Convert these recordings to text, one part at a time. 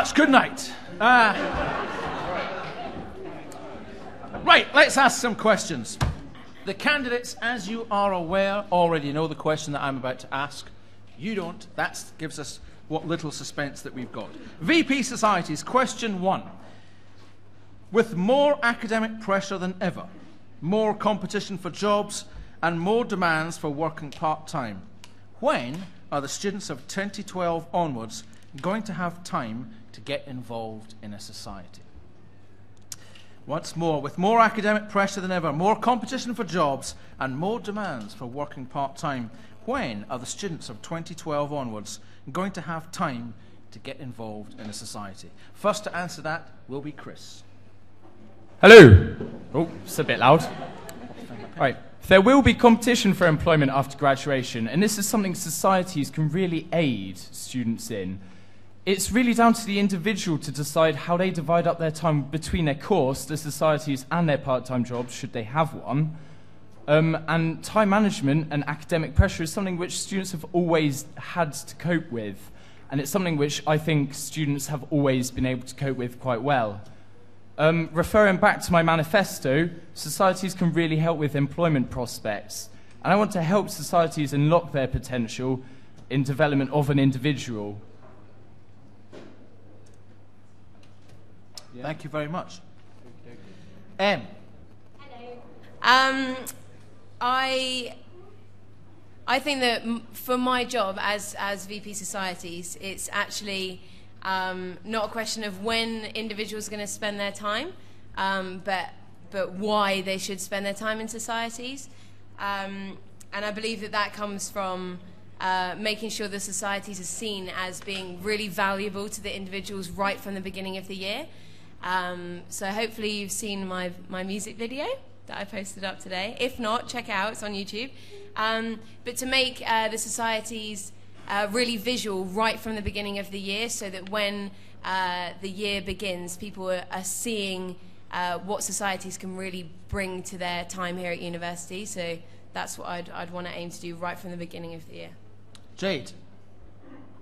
much. Good night. Right, let's ask some questions. The candidates, as you are aware, already know the question that I'm about to ask. You don't. That gives us what little suspense that we've got. VP Societies, question 1. With more academic pressure than ever, more competition for jobs, and more demands for working part-time, when are the students of 2012 onwards going to have time to get involved in a society? Once more, with more academic pressure than ever, more competition for jobs, and more demands for working part-time, when are the students of 2012 onwards going to have time to get involved in a society? First to answer that will be Chris. Hello. Oh, it's a bit loud. Right. There will be competition for employment after graduation, and this is something societies can really aid students in. It's really down to the individual to decide how they divide up their time between their course, their societies, and their part-time jobs, should they have one. And time management and academic pressure is something which students have always had to cope with, and it's something which I think students have always been able to cope with quite well. Referring back to my manifesto, societies can really help with employment prospects, and I want to help societies unlock their potential in development of an individual. Yeah. Thank you very much. Em. Hello. I think that for my job as VP Societies, it's actually not a question of when individuals are going to spend their time, but why they should spend their time in societies. And I believe that that comes from making sure the societies are seen as being really valuable to the individuals right from the beginning of the year. So hopefully you've seen my music video that I posted up today. If not, check it out, it's on YouTube. But to make the societies really visual right from the beginning of the year, so that when the year begins, people are seeing what societies can really bring to their time here at university. So that's what I'd want to aim to do right from the beginning of the year. Jade.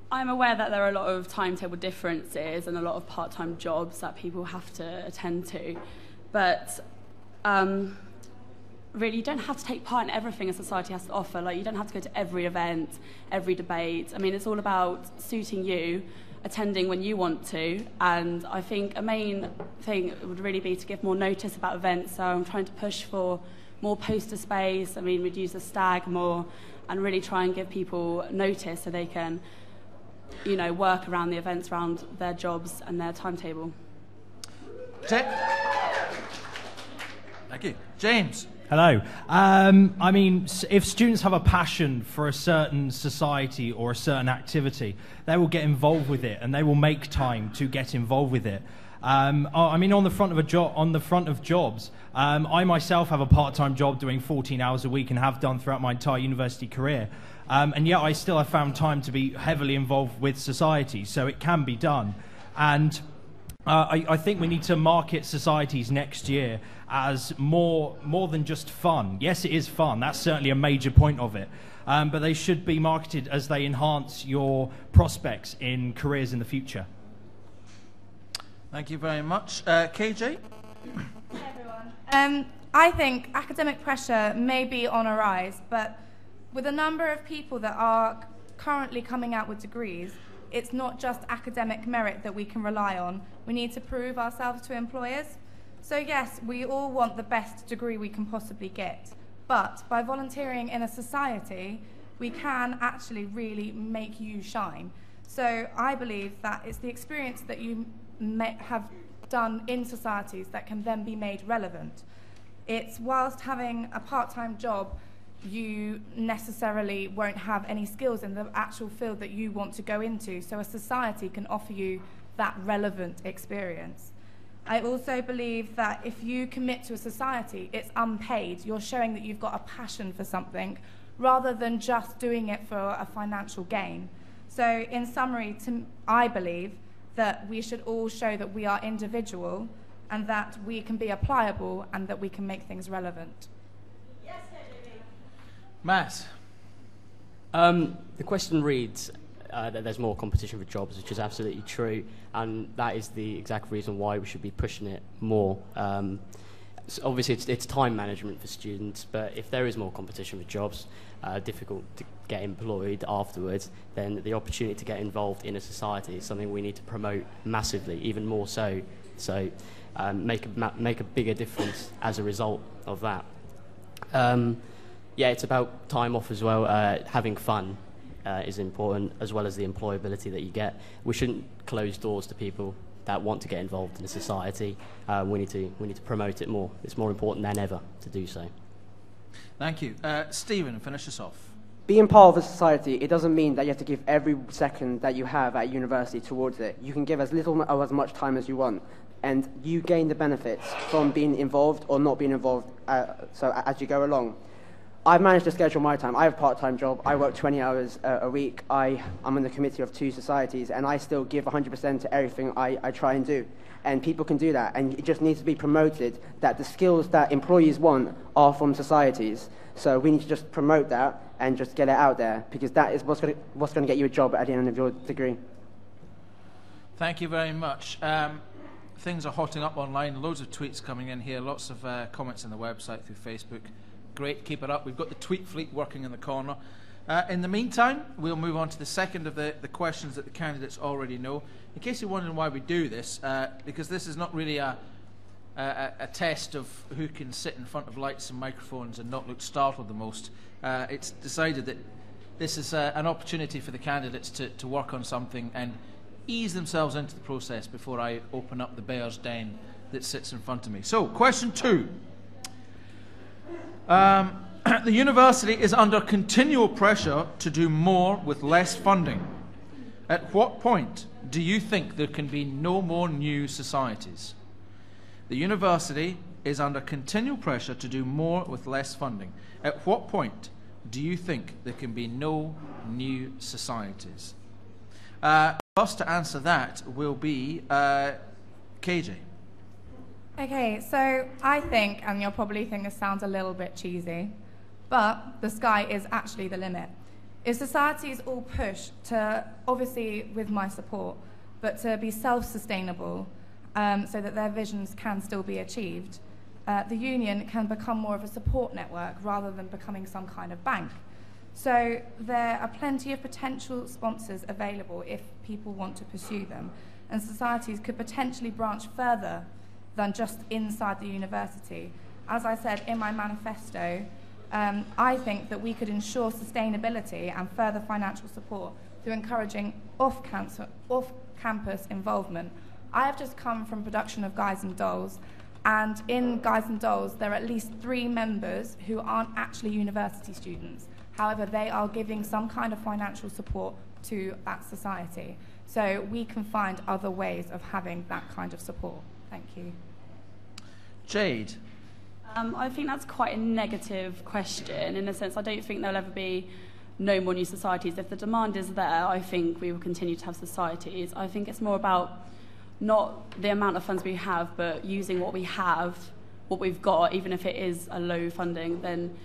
I'm aware that there are a lot of timetable differences and a lot of part-time jobs that people have to attend to, but really you don't have to take part in everything a society has to offer. Like, you don't have to go to every event, every debate. I mean, it's all about suiting you, attending when you want to, and I think a main thing would really be to give more notice about events. So I'm trying to push for more poster space. I mean, we'd use the stag more and really try and give people notice so they can, you know, work around the events, around their jobs and their timetable. Thank you. James. Hello. I mean, if students have a passion for a certain society or a certain activity, they will get involved with it and they will make time to get involved with it. I mean, on the front of jobs, I myself have a part-time job doing 14 hours a week and have done throughout my entire university career. And yet I still have found time to be heavily involved with society, so it can be done. And I think we need to market societies next year as more than just fun. Yes, it is fun. That's certainly a major point of it. But they should be marketed as they enhance your prospects in careers in the future. Thank you very much. KJ? Hi, everyone. I think academic pressure may be on a rise, but with a number of people that are currently coming out with degrees, it's not just academic merit that we can rely on. We need to prove ourselves to employers. So yes, we all want the best degree we can possibly get, but by volunteering in a society, we can actually really make you shine. So I believe that it's the experience that you have done in societies that can then be made relevant. It's whilst having a part-time job, you necessarily won't have any skills in the actual field that you want to go into, so a society can offer you that relevant experience. I also believe that if you commit to a society, it's unpaid. You're showing that you've got a passion for something rather than just doing it for a financial gain. So in summary, I believe that we should all show that we are individual and that we can be applicable and that we can make things relevant. Matt. The question reads, that there's more competition for jobs, which is absolutely true, and that is the exact reason why we should be pushing it more. So obviously, it's time management for students, but if there is more competition for jobs, difficult to get employed afterwards, then the opportunity to get involved in a society is something we need to promote massively, even more so. So make a bigger difference as a result of that. Yeah, it's about time off as well. Having fun is important, as well as the employability that you get. We shouldn't close doors to people that want to get involved in a society. We need to promote it more. It's more important than ever to do so. Thank you. Stephen, finish us off. Being part of a society, it doesn't mean that you have to give every second that you have at university towards it. You can give as little or as much time as you want, and you gain the benefits from being involved or not being involved so as you go along. I've managed to schedule my time. I have a part-time job. I work 20 hours a week. I'm on the committee of 2 societies, and I still give 100% to everything I try and do. And people can do that, and it just needs to be promoted that the skills that employees want are from societies. So we need to just promote that and just get it out there, because that is what's going to get you a job at the end of your degree. Thank you very much. Things are hotting up online. Loads of tweets coming in here. Lots of comments on the website through Facebook. Great, keep it up. We've got the tweet fleet working in the corner. In the meantime, we'll move on to the second of the questions that the candidates already know. In case you're wondering why we do this, because this is not really a test of who can sit in front of lights and microphones and not look startled the most. It's decided that this is an opportunity for the candidates to work on something and ease themselves into the process before I open up the bear's den that sits in front of me. So, question 2. The university is under continual pressure to do more with less funding. At what point do you think there can be no more new societies? The university is under continual pressure to do more with less funding. At what point do you think there can be no new societies? First to answer that will be KJ. Okay, so I think, and you'll probably think this sounds a little bit cheesy, but the sky is actually the limit. If societies all push to, obviously with my support, but to be self-sustainable so that their visions can still be achieved, the union can become more of a support network rather than becoming some kind of bank. So there are plenty of potential sponsors available if people want to pursue them, and societies could potentially branch further than just inside the university. As I said in my manifesto, I think that we could ensure sustainability and further financial support through encouraging off-campus involvement. I have just come from production of Guys and Dolls, and in Guys and Dolls there are at least 3 members who aren't actually university students. However, they are giving some kind of financial support to that society. So we can find other ways of having that kind of support. Thank you. Jade. I think that's quite a negative question, in a sense. I don't think there'll ever be no more new societies. If the demand is there, I think we will continue to have societies. I think it's more about not the amount of funds we have, but using what we have, what we've got, even if it is a low funding, then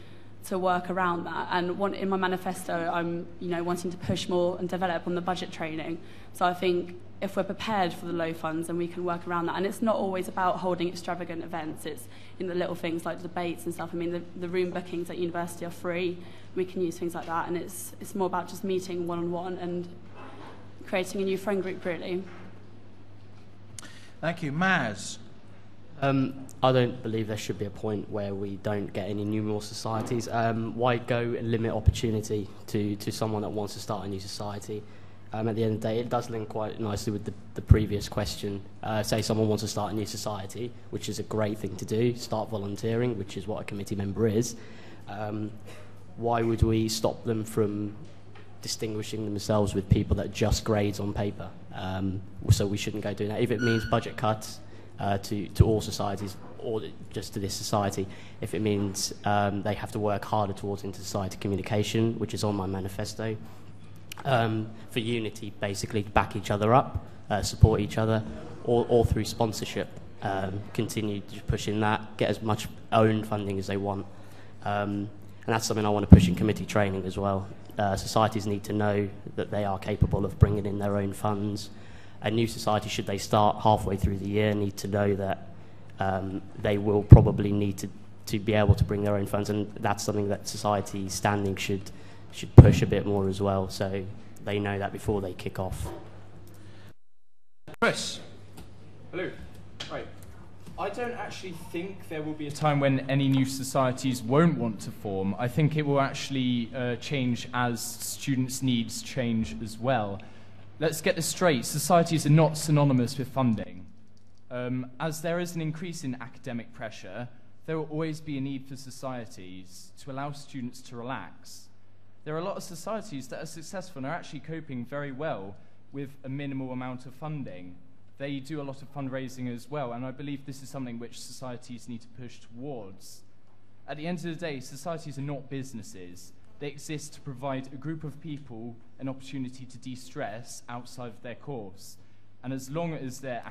to work around that. And in my manifesto, I'm wanting to push more and develop on the budget training. So I think if we're prepared for the low funds, then we can work around that. And it's not always about holding extravagant events. It's in the little things like debates and stuff. I mean, the room bookings at university are free. We can use things like that. And it's more about just meeting one-on-one and creating a new friend group, really. Thank you. Maz. I don't believe there should be a point where we don't get any new more societies. Why go and limit opportunity to someone that wants to start a new society? At the end of the day, it does link quite nicely with the previous question. Say someone wants to start a new society, which is a great thing to do, start volunteering, which is what a committee member is. Why would we stop them from distinguishing themselves with people that just grades on paper? So we shouldn't go doing that. If it means budget cuts to all societies, or just to this society, if it means they have to work harder towards inter-society communication, which is on my manifesto, for unity, basically back each other up, support each other, or through sponsorship, continue pushing that, get as much own funding as they want. And that's something I want to push in committee training as well. societies need to know that they are capable of bringing in their own funds. A new society, should they start halfway through the year, need to know that they will probably need to be able to bring their own funds, and that's something that society standing should push a bit more as well, so they know that before they kick off. Chris. Hello. Right. I don't actually think there will be a time when any new societies won't want to form. I think it will actually change as students' needs change as well. Let's get this straight. Societies are not synonymous with funding. As there is an increase in academic pressure, there will always be a need for societies to allow students to relax. There are a lot of societies that are successful and are actually coping very well with a minimal amount of funding. They do a lot of fundraising as well, and I believe this is something which societies need to push towards. At the end of the day, societies are not businesses. They exist to provide a group of people an opportunity to de-stress outside of their course. And as long as there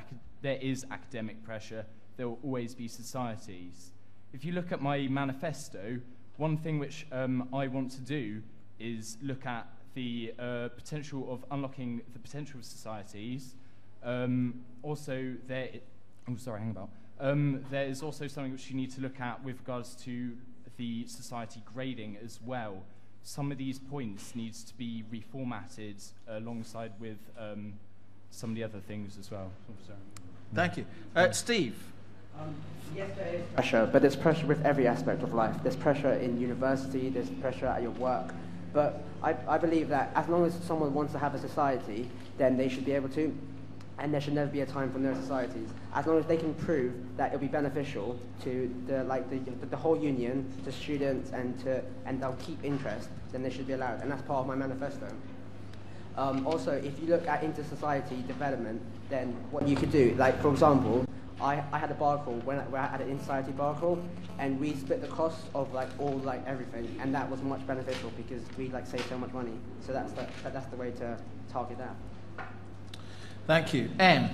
is academic pressure, there will always be societies. If you look at my manifesto, one thing which I want to do is look at the potential of unlocking the potential of societies. Also, there is also something which you need to look at with regards to the society grading as well. Some of these points needs to be reformatted alongside with some of the other things as well. Thank you. Steve. Yes, there is pressure, but there's pressure with every aspect of life. There's pressure in university, there's pressure at your work. But I believe that as long as someone wants to have a society, then they should be able to, and there should never be a time for no societies. As long as they can prove that it'll be beneficial to the whole union, to students, and they'll keep interest, then they should be allowed, and that's part of my manifesto. Also, if you look at inter-society development, then what you could do, like for example, I had a bar crawl where I had an in-society bar crawl, and we split the costs of everything, and that was much beneficial because we saved so much money. So that's the way to target that. Thank you. Em.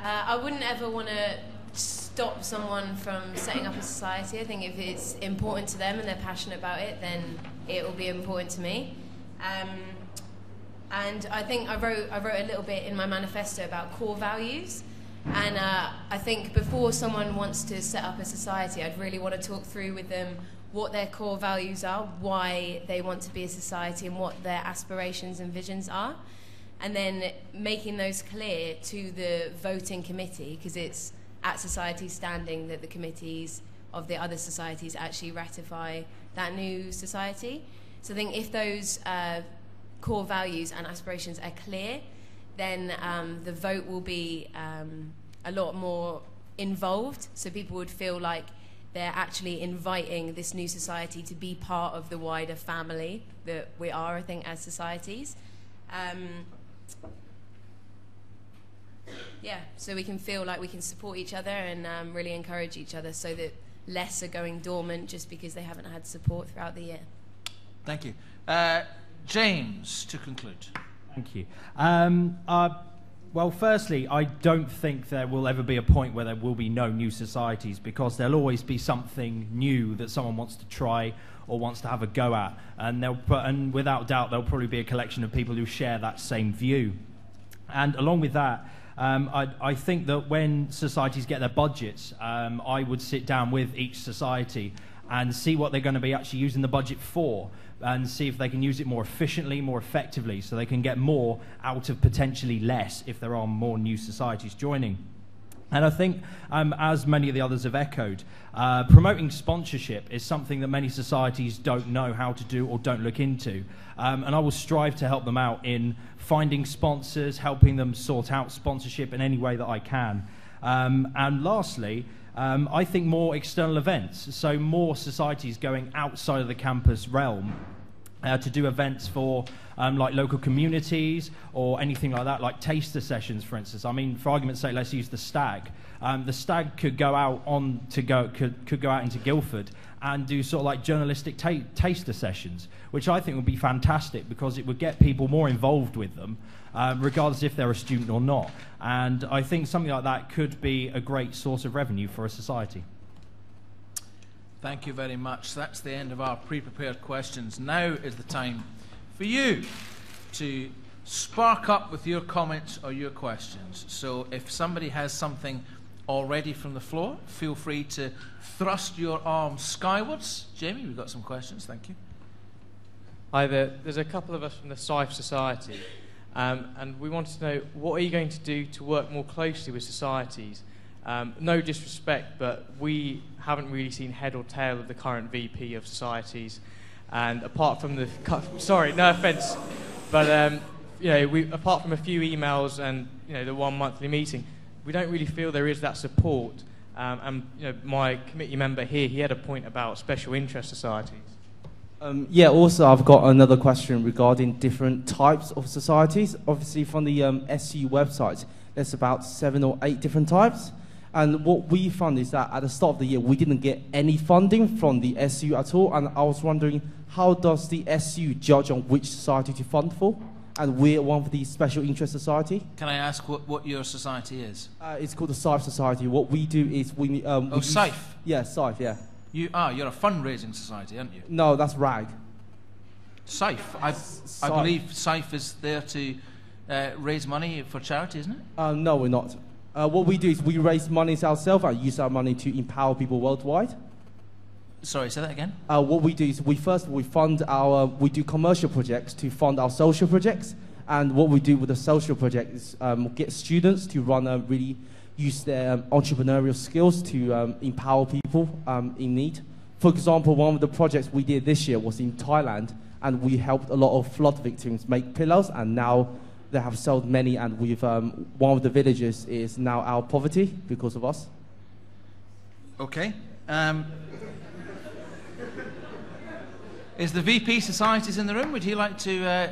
I wouldn't ever want to stop someone from setting up a society. I think if it's important to them and they're passionate about it, then it will be important to me. And I think I wrote a little bit in my manifesto about core values. And I think before someone wants to set up a society, I'd really want to talk through with them what their core values are, why they want to be a society, and what their aspirations and visions are. And then making those clear to the voting committee, because it's at society standing that the committees of the other societies actually ratify that new society. So I think if those core values and aspirations are clear, then the vote will be a lot more involved, so people would feel like they're actually inviting this new society to be part of the wider family that we are, I think, as societies. So we can feel like we can support each other and really encourage each other, so that less are going dormant just because they haven't had support throughout the year. Thank you. James, to conclude. Thank you. Well, firstly, I don't think there will ever be a point where there will be no new societies, because there'll always be something new that someone wants to try or wants to have a go at. And without doubt, there'll probably be a collection of people who share that same view. And along with that, I think that when societies get their budgets, I would sit down with each society and see what they're going to be actually using the budget for, and see if they can use it more efficiently, more effectively, so they can get more out of potentially less if there are more new societies joining. And I think, as many of the others have echoed, promoting sponsorship is something that many societies don't know how to do or don't look into. And I will strive to help them out in finding sponsors, helping them sort out sponsorship in any way that I can. And lastly, I think more external events, so more societies going outside of the campus realm to do events for like local communities or anything like that, like taster sessions, for instance. I mean, for argument's sake, let's use the Stag. The Stag could go out could go out into Guildford and do sort of like journalistic taster sessions, which I think would be fantastic, because it would get people more involved with them, regardless if they're a student or not. And I think something like that could be a great source of revenue for a society. Thank you very much. That's the end of our pre-prepared questions. Now is the time for you to spark up with your comments or your questions. So if somebody has something already from the floor, feel free to thrust your arms skywards. Jamie, we've got some questions. Thank you. Hi there. There's a couple of us from the SIFE Society, and we wanted to know, what are you going to do to work more closely with societies? No disrespect, but we haven't really seen head or tail of the current VP of societies, and apart from the sorry, no offence, but apart from a few emails and the one monthly meeting, we don't really feel there is that support. And my committee member here, he had a point about special interest societies. Also I've got another question regarding different types of societies. Obviously from the SU website, there's about 7 or 8 different types. And what we found is that at the start of the year, we didn't get any funding from the SU at all. And I was wondering, how does the SU judge on which society to fund for? And we're one of the special interest society. Can I ask what your society is? It's called the SIFE Society. What we do is we... SIFE? Yeah, SIFE, yeah. You're a fundraising society, aren't you? No, that's RAG. SIFE? I believe SIFE is there to raise money for charity, isn't it? No, we're not. What we do is we raise money ourselves and use our money to empower people worldwide. Sorry, say that again? What we do is we do commercial projects to fund our social projects. And what we do with the social project is get students to use their entrepreneurial skills to empower people in need. For example, one of the projects we did this year was in Thailand, and we helped a lot of flood victims make pillows, and now they have sold many, and we've one of the villages is now out of poverty because of us. Okay. Is the VP Societies in the room? Would you like to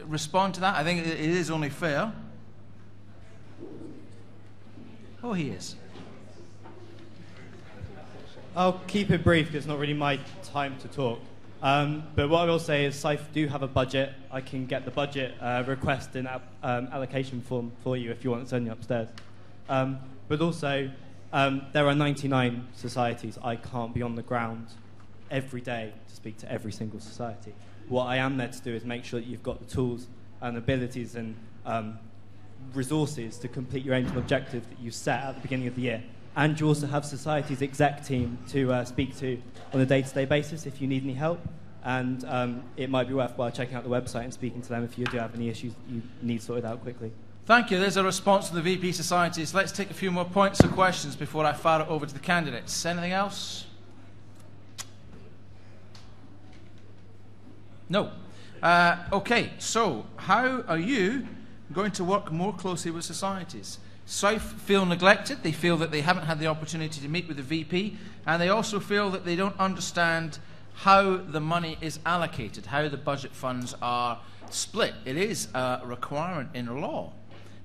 respond to that? I think it is only fair. Oh, he is. I'll keep it brief because it's not really my time to talk. But what I will say is SIFE do have a budget. I can get the budget request and allocation form for you if you want. It's only upstairs. But also, there are 99 societies. I can't be on the ground every day to speak to every single society. What I am there to do is make sure that you've got the tools and abilities and resources to complete your aims and objectives that you set at the beginning of the year. And you also have society's exec team to speak to on a day-to-day basis if you need any help. And it might be worthwhile checking out the website and speaking to them if you do have any issues that you need sorted out quickly. Thank you. There's a response to the VP Societies. Let's take a few more points or questions before I fire it over to the candidates. Anything else? No. Okay, so how are you going to work more closely with societies? SIFE feel neglected. They feel that they haven't had the opportunity to meet with the VP, and they also feel that they don't understand how the money is allocated, how the budget funds are split. It is a requirement in law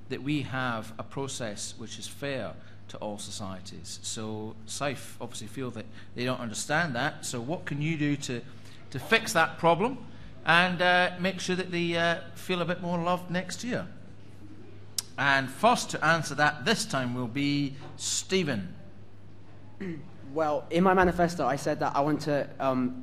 that we have a process which is fair to all societies. So SIFE obviously feel that they don't understand that. So what can you do to fix that problem and make sure that they feel a bit more loved next year? And first to answer that this time will be Stephen. Well, in my manifesto, I said that I want to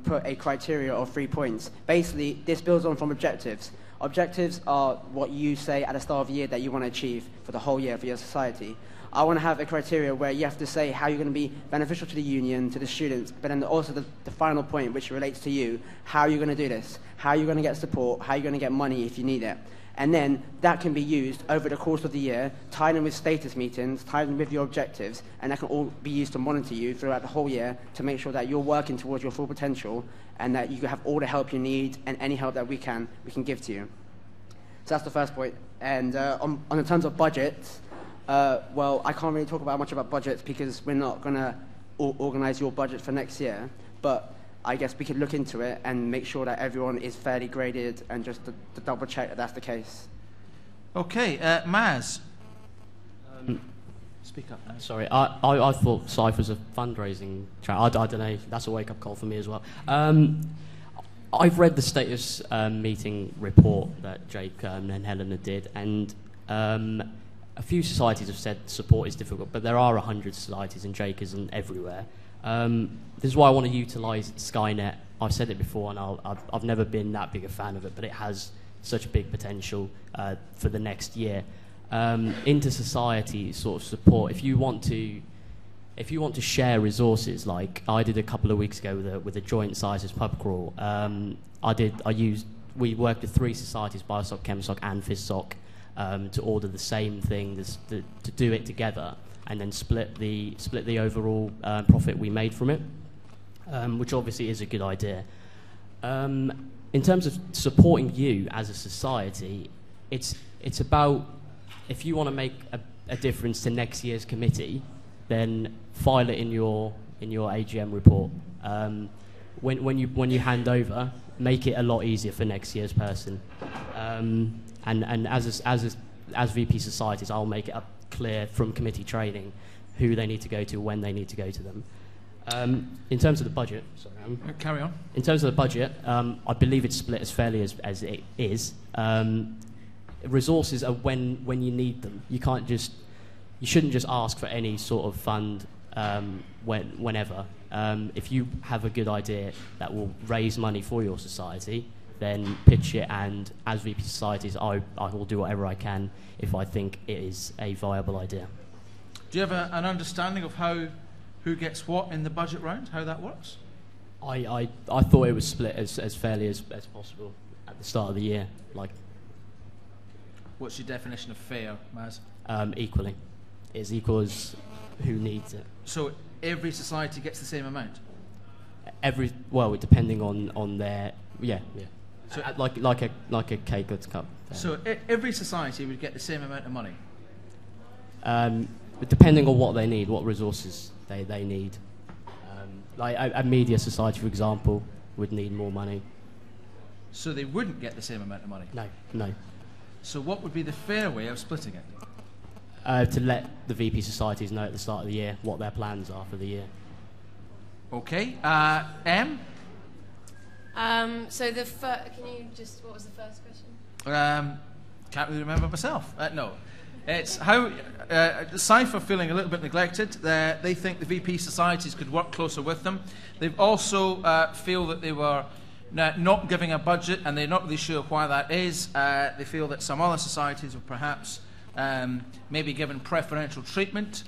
put a criteria of 3 points. Basically, this builds on from objectives. Objectives are what you say at the start of the year that you want to achieve for the whole year for your society. I want to have a criteria where you have to say how you're going to be beneficial to the union, to the students, but then also the final point, which relates to you, how you're going to do this, how you're going to get support, how you're going to get money if you need it. And then that can be used over the course of the year, tied in with status meetings, tied in with your objectives, and that can all be used to monitor you throughout the whole year to make sure that you're working towards your full potential and that you have all the help you need and any help that we can give to you. So that's the first point. And on the terms of budgets, well, I can't really talk much about budgets because we're not going to organise your budget for next year, but I guess we could look into it and make sure that everyone is fairly graded and just to double check that that's the case. Okay, Maz. Speak up. Maz. Sorry, I thought SIFE was a fundraising charity. I don't know, that's a wake-up call for me as well. I've read the status meeting report that Jake and Helena did, and a few societies have said support is difficult, but there are 100 societies and Jake isn't everywhere. This is why I want to utilise Skynet. I've said it before, and I've never been that big a fan of it, but it has such a big potential for the next year. Inter-society sort of support. If you want to share resources, like I did a couple of weeks ago with a joint sizes pub crawl. We worked with 3 societies, Biosoc, Chemsoc, and PhysSoc, to order the same thing, to do it together, and then split the overall profit we made from it, which obviously is a good idea. In terms of supporting you as a society, it's about, if you want to make a difference to next year's committee, then file it in your AGM report. When you hand over, make it a lot easier for next year's person. And as VP societies, I'll make it up clear from committee training who they need to go to, when they need to go to them. In terms of the budget, carry on. In terms of the budget, I believe it's split as fairly as it is. Resources are when you need them. You shouldn't just ask for any sort of fund whenever. If you have a good idea that will raise money for your society, then pitch it, and as VP societies, I will do whatever I can if I think it is a viable idea. Do you have an understanding of who gets what in the budget round, how that works? I thought it was split as fairly as possible at the start of the year. What's your definition of fair, Maz? Equally. It's equal as who needs it. So every society gets the same amount? Depending on their... Yeah. So like a cake goods cup. So every society would get the same amount of money? Depending on what they need, what resources they need. Like a media society, for example, would need more money. So they wouldn't get the same amount of money? No. So what would be the fair way of splitting it? To let the VP societies know at the start of the year what their plans are for the year. Okay. M? So can you just, what was the first question? Can't really remember myself. No. It's how SIFE are feeling a little bit neglected. They think the VP societies could work closer with them. They also feel that they were not giving a budget, and they're not really sure why that is. They feel that some other societies were perhaps maybe given preferential treatment.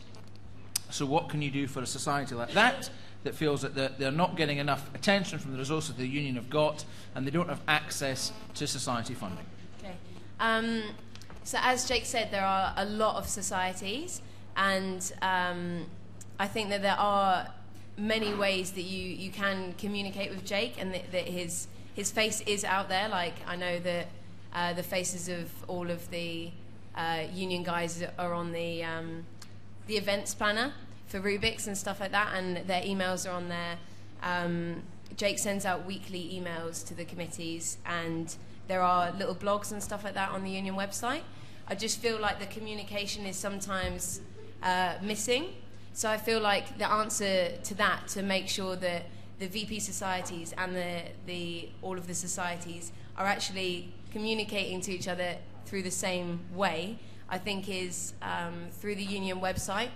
So what can you do for a society like that feels that they're not getting enough attention from the resources the union have got, and they don't have access to society funding? Okay. So as Jake said, there are a lot of societies, and I think that there are many ways that you can communicate with Jake, and that his face is out there. Like, I know that the faces of all of the union guys are on the events planner for Rubik's and stuff like that, and their emails are on there. Jake sends out weekly emails to the committees, and there are little blogs and stuff like that on the union website. I just feel like the communication is sometimes missing. So I feel like the answer to that, to make sure that the VP societies and all of the societies are actually communicating to each other through the same way, I think is through the union website.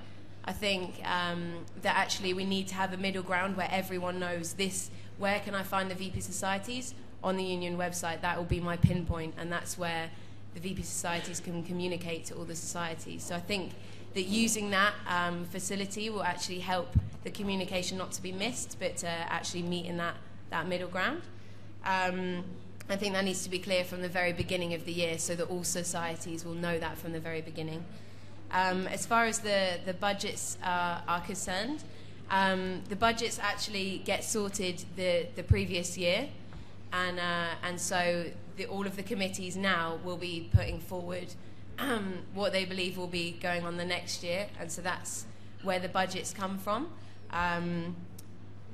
I think that actually we need to have a middle ground where everyone knows this. Where can I find the VP societies? On the union website. That will be my pinpoint, and that's where the VP societies can communicate to all the societies. So I think that using that facility will actually help the communication not to be missed, but to actually meet in that middle ground. I think that needs to be clear from the very beginning of the year, so that all societies will know that from the very beginning. As far as the budgets are concerned, the budgets actually get sorted the previous year, and so all of the committees now will be putting forward what they believe will be going on the next year, and so that's where the budgets come from.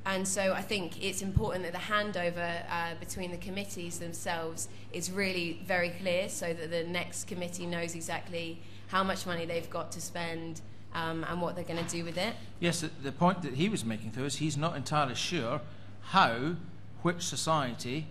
And so I think it's important that the handover between the committees themselves is really very clear, so that the next committee knows exactly how much money they've got to spend and what they're going to do with it. Yes, the point that he was making though is he's not entirely sure which society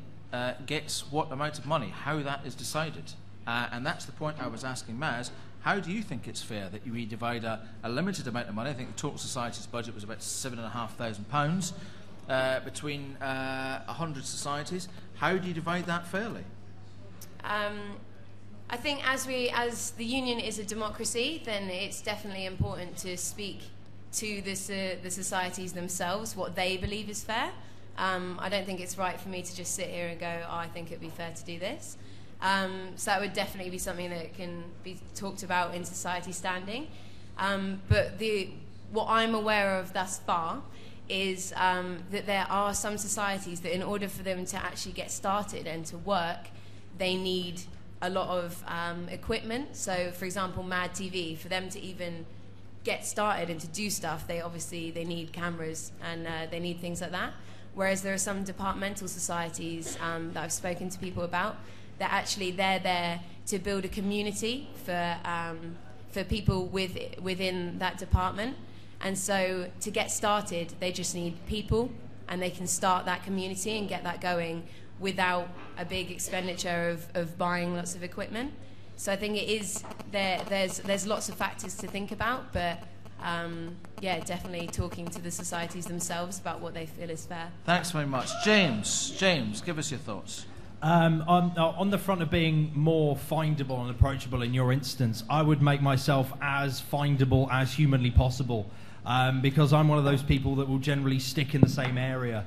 gets what amount of money, how that is decided. And that's the point I was asking Maz. how do you think it's fair that we divide a limited amount of money? I think the total society's budget was about £7,500 between 100 societies. How do you divide that fairly? I think as the union is a democracy, then it's definitely important to speak to the societies themselves, what they believe is fair. I don't think it's right for me to just sit here and go, oh, I think it'd be fair to do this. So that would definitely be something that can be talked about in society standing. But what I'm aware of thus far is that there are some societies that in order for them to actually get started and to work, they need a lot of equipment. So, for example, Mad TV, for them to even get started and to do stuff, they need cameras and they need things like that. Whereas there are some departmental societies that I've spoken to people about that actually they're there to build a community for people within that department. And so to get started, they just need people, and they can start that community and get that going without a big expenditure of buying lots of equipment. So I think it is there's lots of factors to think about, but yeah, definitely talking to the societies themselves about what they feel is fair. Thanks very much. James, give us your thoughts. On the front of being more findable and approachable in your instance, I would make myself as findable as humanly possible, because I'm one of those people that will generally stick in the same area.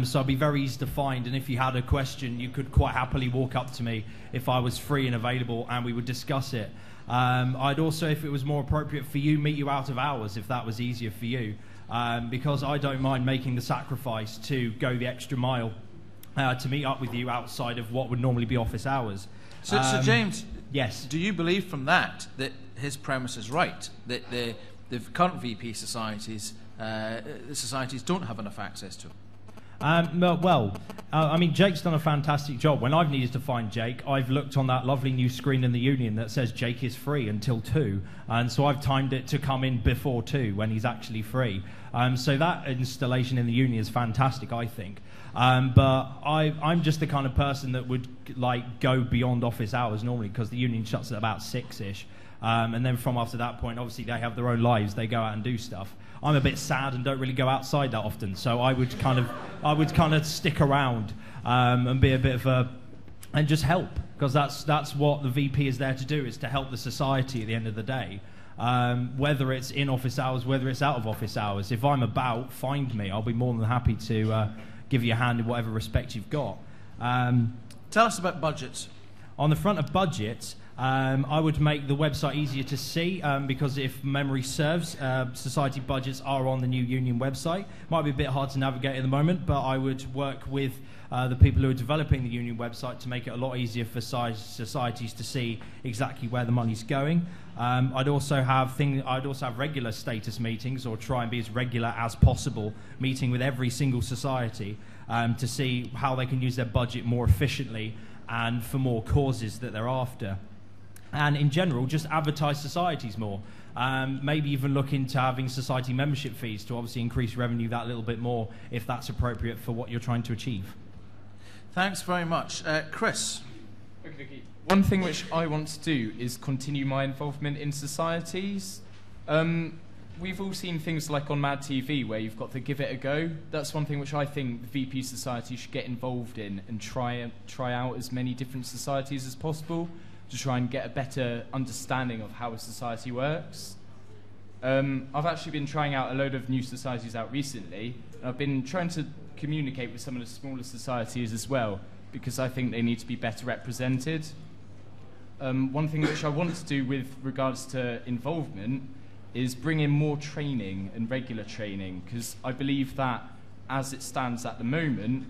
So I'd be very easy to find, and if you had a question, you could quite happily walk up to me if I was free and available, and we would discuss it. I'd also, if it was more appropriate for you, meet you out of hours if that was easier for you, because I don't mind making the sacrifice to go the extra mile to meet up with you outside of what would normally be office hours. So James, yes. Do you believe from that his premise is right, that the current VP societies, the societies don't have enough access to them? I mean, Jake's done a fantastic job. When I've needed to find Jake, I've looked on that lovely new screen in the union that says Jake is free until 2, and so I've timed it to come in before 2 when he's actually free. So that installation in the union is fantastic, I think. But I'm just the kind of person that would go beyond office hours normally, because the union shuts at about 6-ish. And then from after that point, obviously they have their own lives, they go out and do stuff. I'm a bit sad and don't really go outside that often, so I would kind of stick around and be a bit of and just help, because that's what the VP is there to do, is to help the society at the end of the day. Whether it's in office hours, whether it's out of office hours, if I'm about, find me. I'll be more than happy to give you a hand in whatever respect you've got. Tell us about budgets. On the front of budgets, I would make the website easier to see, because if memory serves, society budgets are on the new union website. Might be a bit hard to navigate at the moment, but I would work with the people who are developing the union website to make it a lot easier for societies to see exactly where the money's going. I'd also have regular status meetings, or try and be as regular as possible, meeting with every single society to see how they can use their budget more efficiently and for more causes that they're after. And in general, just advertise societies more. Maybe even look into having society membership fees to obviously increase revenue that little bit more, if that's appropriate for what you're trying to achieve. Thanks very much. Chris? Okay. One thing which I want to do is continue my involvement in societies. We've all seen things like on Mad TV where you've got to give it a go. That's one thing which I think the VP society should get involved in, and try out as many different societies as possible to try and get a better understanding of how a society works. I've actually been trying out a load of new societies out recently, and I've been trying to communicate with some of the smaller societies as well, because I think they need to be better represented. One thing which I want to do with regards to involvement is bring in more training and regular training, because I believe that as it stands at the moment,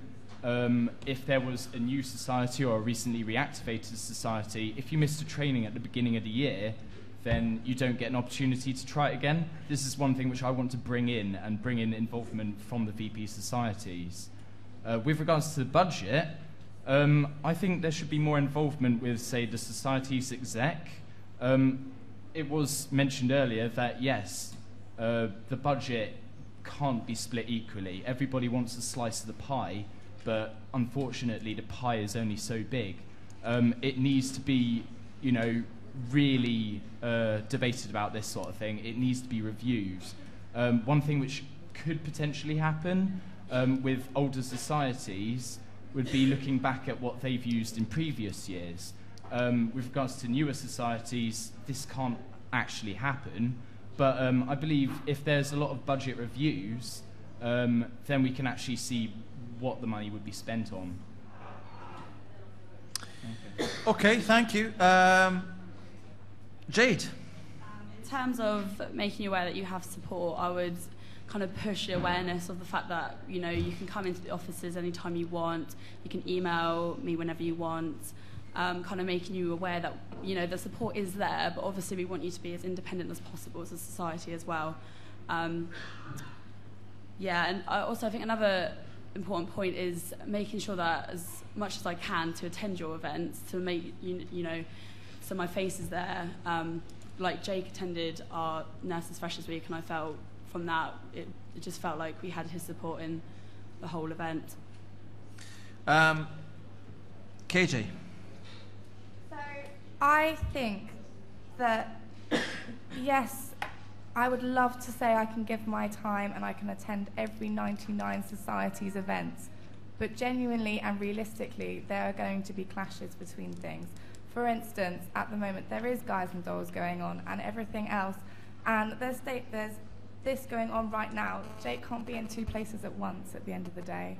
if there was a new society or a recently reactivated society, if you missed a training at the beginning of the year, then you don't get an opportunity to try it again. This is one thing which I want to bring in involvement from the VP societies. With regards to the budget, I think there should be more involvement with, say, the society's exec. It was mentioned earlier that, yes, the budget can't be split equally. Everybody wants a slice of the pie, but unfortunately the pie is only so big. It needs to be, really debated about this sort of thing. It needs to be reviewed. One thing which could potentially happen with older societies would be looking back at what they've used in previous years. With regards to newer societies, this can't actually happen, but I believe if there's a lot of budget reviews, then we can actually see what the money would be spent on. Okay, thank you. Jade? In terms of making you aware that you have support, I would kind of push the awareness of the fact that, you know, you can come into the offices anytime you want, you can email me whenever you want, kind of making you aware that, you know, the support is there, but obviously we want you to be as independent as possible as a society as well. Yeah, and I think another important point is making sure that as much as I can to attend your events, to make, you know, so my face is there. Like Jake attended our Nurses Freshers Week, and I felt from that, it just felt like we had his support in the whole event. KJ? So I think that, yes, I would love to say I can give my time and I can attend every 99 Societies events, but genuinely and realistically, there are going to be clashes between things. For instance, at the moment, there is Guys and Dolls going on and everything else, and there's this going on right now. Jake can't be in two places at once at the end of the day.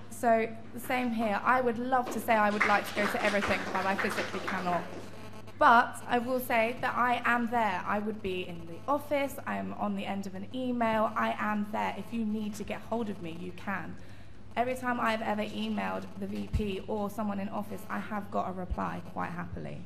So the same here. I would love to say I would like to go to everything, but I physically cannot. But I will say that I am there. I would be in the office, I am on the end of an email, I am there. If you need to get hold of me, you can. Every time I've ever emailed the VP or someone in office, I have got a reply quite happily.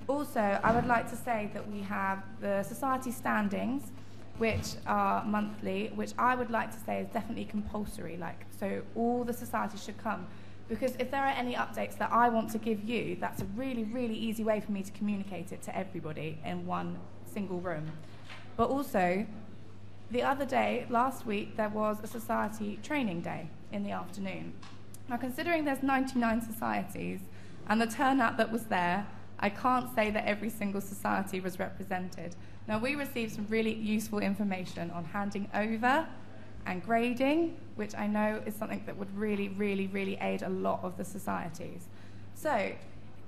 Also, I would like to say that we have the society standings, which are monthly, which I would like to say is definitely compulsory, so all the societies should come. Because if there are any updates that I want to give you, that's a really, really easy way for me to communicate it to everybody in one single room. But also, the other day, last week, there was a society training day in the afternoon. Now, considering there's 99 societies and the turnout that was there, I can't say that every single society was represented. Now, we received some really useful information on handing over and grading, which I know is something that would really, really, really aid a lot of the societies. So,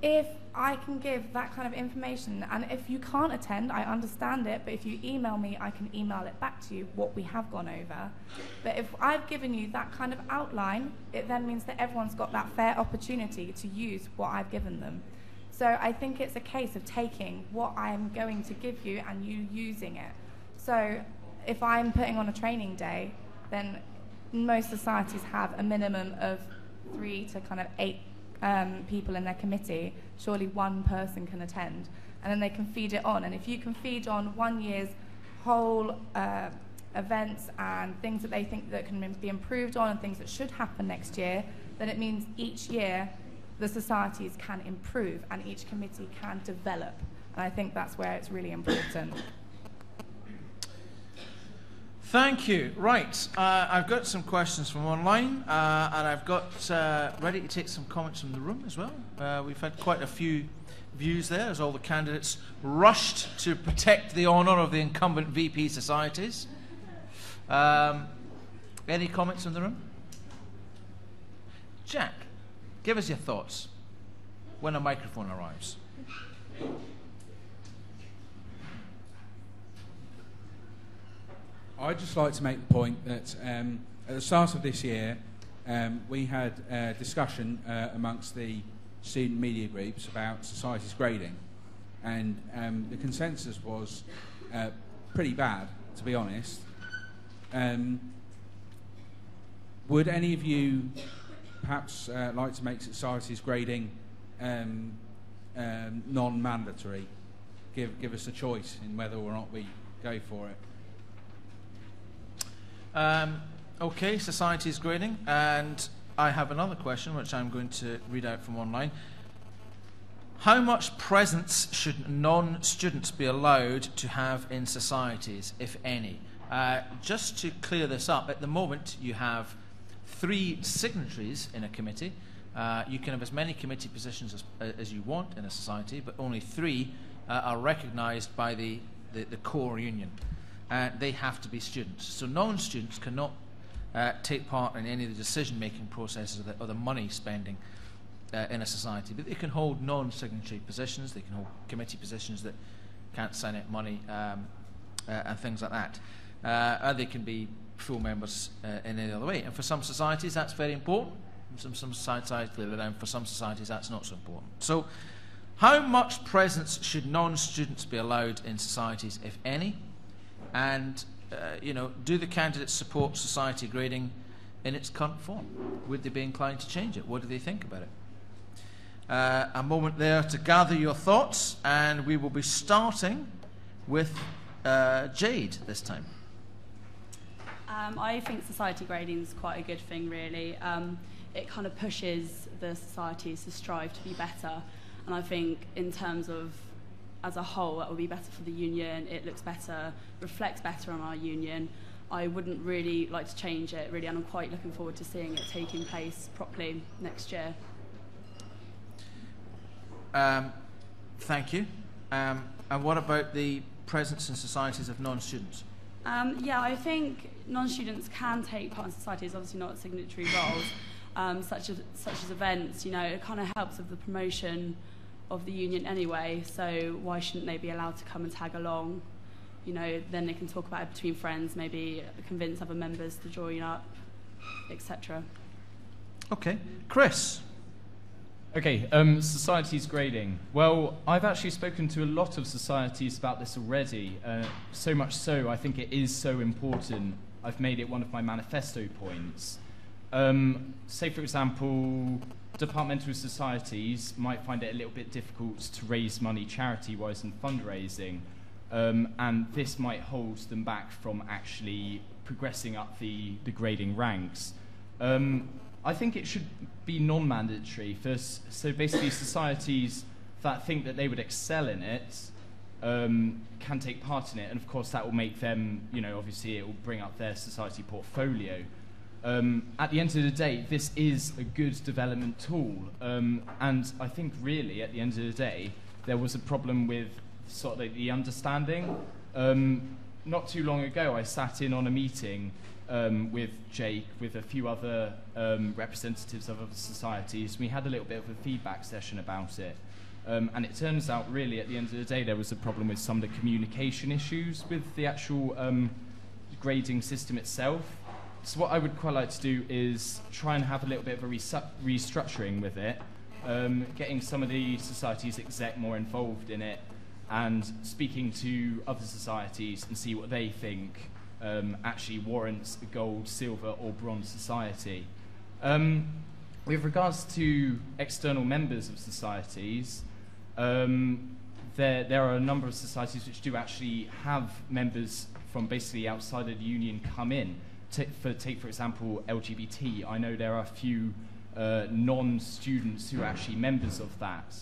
if I can give that kind of information, and if you can't attend, I understand it, but if you email me, I can email it back to you, what we have gone over. But if I've given you that kind of outline, it then means that everyone's got that fair opportunity to use what I've given them. So I think it's a case of taking what I'm going to give you and you using it. So if I'm putting on a training day, then most societies have a minimum of 3 to kind of 8 people in their committee. Surely one person can attend, and then they can feed it on. And if you can feed on 1 year's whole events and things that they think that can be improved on and things that should happen next year, then it means each year the societies can improve and each committee can develop. And I think that's where it's really important. Thank you. Right, I've got some questions from online, and I've got ready to take some comments from the room as well. We've had quite a few views there as all the candidates rushed to protect the honour of the incumbent VP societies. Any comments from the room? Jack, give us your thoughts when a microphone arrives. I'd just like to make the point that at the start of this year, we had a discussion amongst the student media groups about society's grading, and the consensus was pretty bad, to be honest. Would any of you perhaps like to make society's grading non-mandatory? Give us a choice in whether or not we go for it. Okay, society's grading, and I have another question which I'm going to read out from online. How much presence should non-students be allowed to have in societies, if any? Just to clear this up, at the moment you have 3 signatories in a committee, You can have as many committee positions as you want in a society, but only 3 are recognised by the core union. They have to be students. So non-students cannot take part in any of the decision-making processes or the money spending in a society. But they can hold non-signatory positions, they can hold committee positions that can't sign out money and things like that. They can be full members in any other way. And for some societies that's very important. For some societies that's not so important. So how much presence should non-students be allowed in societies, if any? And do the candidates support society grading in its current form? Would they be inclined to change it? What do they think about it? A moment there to gather your thoughts, and we will be starting with Jade this time. I think society grading is quite a good thing, really. It kind of pushes the societies to strive to be better, and I think in terms of as a whole, that would be better for the union. It looks better, reflects better on our union. I wouldn't really like to change it, really, and I'm quite looking forward to seeing it taking place properly next year. Thank you. And what about the presence in societies of non-students? Yeah, I think non-students can take part in societies, obviously not signatory roles, such as events. It kind of helps with the promotion of the union anyway, so why shouldn't they be allowed to come and tag along? Then they can talk about it between friends, maybe convince other members to join up, etc. Okay. Chris? Okay, societies grading. Well, I've actually spoken to a lot of societies about this already, so much so I think it is so important. I've made it one of my manifesto points. Say, for example, departmental societies might find it a little bit difficult to raise money charity-wise and fundraising, and this might hold them back from actually progressing up the grading ranks. I think it should be non-mandatory. So basically societies that think that they would excel in it can take part in it, and of course that will make them, obviously it will bring up their society portfolio. At the end of the day, this is a good development tool, and I think really at the end of the day there was a problem with sort of the understanding. Not too long ago I sat in on a meeting with Jake, with a few other representatives of other societies. We had a little bit of a feedback session about it, and it turns out really at the end of the day there was a problem with some of the communication issues with the actual grading system itself. So what I would quite like to do is try and have a little bit of a restructuring with it, getting some of the societies exec more involved in it, and speaking to other societies and see what they think actually warrants a gold, silver or bronze society. With regards to external members of societies, there are a number of societies which do actually have members from basically outside of the union come in. Take for example LGBT, I know there are a few non-students who are actually members of that.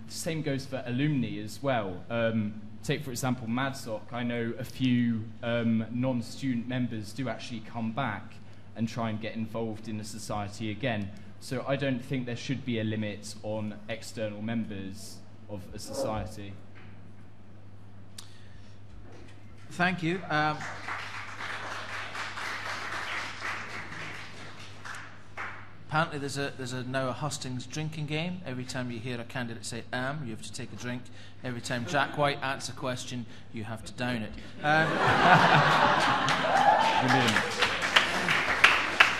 Same goes for alumni as well. Take for example MADSOC, I know a few non-student members do actually come back and try and get involved in the society again. So I don't think there should be a limit on external members of a society. Thank you. Apparently there's now a hustings drinking game. Every time you hear a candidate say you have to take a drink. Every time Jack White asks a question, you have to down it.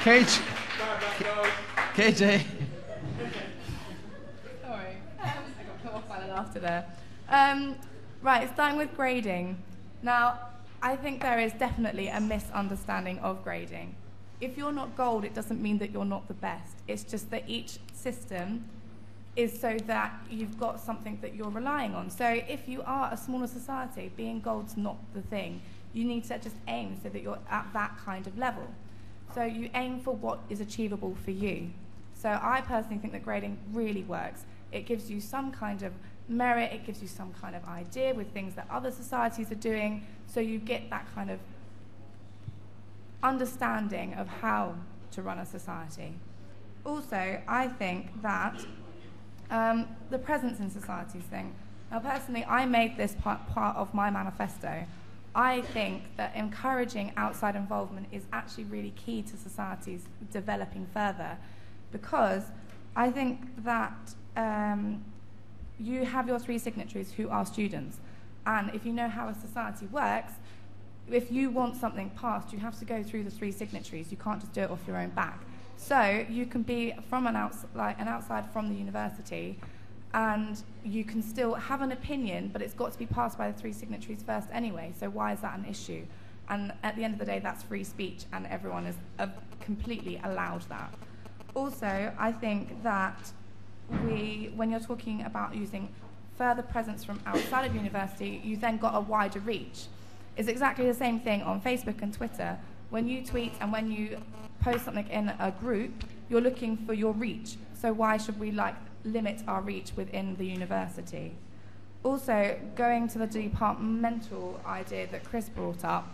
KJ. Sorry, I got cut off by the laughter there. Right, starting with grading. Now, I think there is definitely a misunderstanding of grading. If you're not gold, it doesn't mean that you're not the best. It's just that each system is so that you've got something that you're relying on. So if you are a smaller society, being gold's not the thing. You need to just aim so that you're at that kind of level. So you aim for what is achievable for you. So I personally think that grading really works. It gives you some kind of merit, it gives you some kind of idea with things that other societies are doing, so you get that kind of understanding of how to run a society. Also, I think that the presence in societies thing. Now, personally, I made this part of my manifesto. I think that encouraging outside involvement is actually really key to societies developing further, because I think that you have your 3 signatories who are students, and if you know how a society works, if you want something passed, you have to go through the 3 signatories. You can't just do it off your own back. So you can be from an outside from the university, and you can still have an opinion, but it's got to be passed by the 3 signatories first anyway. So why is that an issue? And at the end of the day, that's free speech, and everyone is completely allowed that. Also, I think that when you're talking about using further presence from outside of university, you then got a wider reach. It's exactly the same thing on Facebook and Twitter. When you tweet and when you post something in a group, you're looking for your reach. So why should we limit our reach within the university? Also, going to the departmental idea that Chris brought up,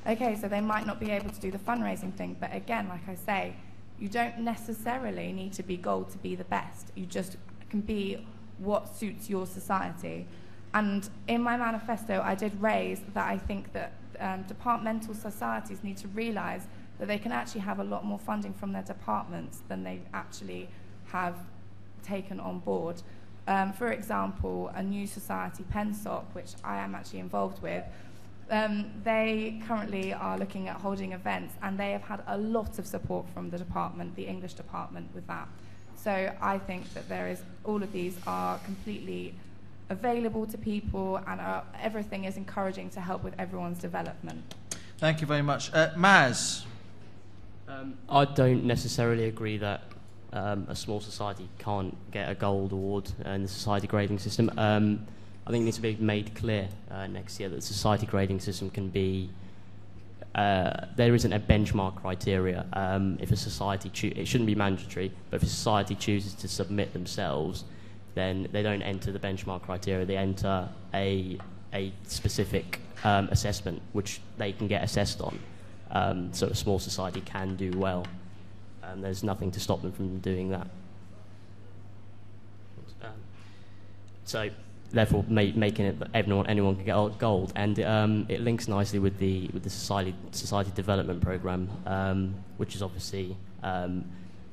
okay, so they might not be able to do the fundraising thing, but again, like I say, you don't necessarily need to be gold to be the best. You just can be what suits your society. And in my manifesto, I did raise that I think that departmental societies need to realise that they can actually have a lot more funding from their departments than they actually have taken on board. For example, a new society, PenSOP, which I am actually involved with, they currently are looking at holding events, and they have had a lot of support from the department, the English department, with that. So I think that all of these are completely available to people, and everything is encouraging to help with everyone's development. Thank you very much. Maz? I don't necessarily agree that a small society can't get a gold award in the society grading system. I think it needs to be made clear next year that the society grading system can be... there isn't a benchmark criteria. If a society... it shouldn't be mandatory, but if a society chooses to submit themselves, then they don't enter the benchmark criteria. They enter a specific assessment, which they can get assessed on. So a small society can do well. There's nothing to stop them from doing that. So, therefore, making it that anyone can get gold, and it links nicely with the society development program, which is obviously I've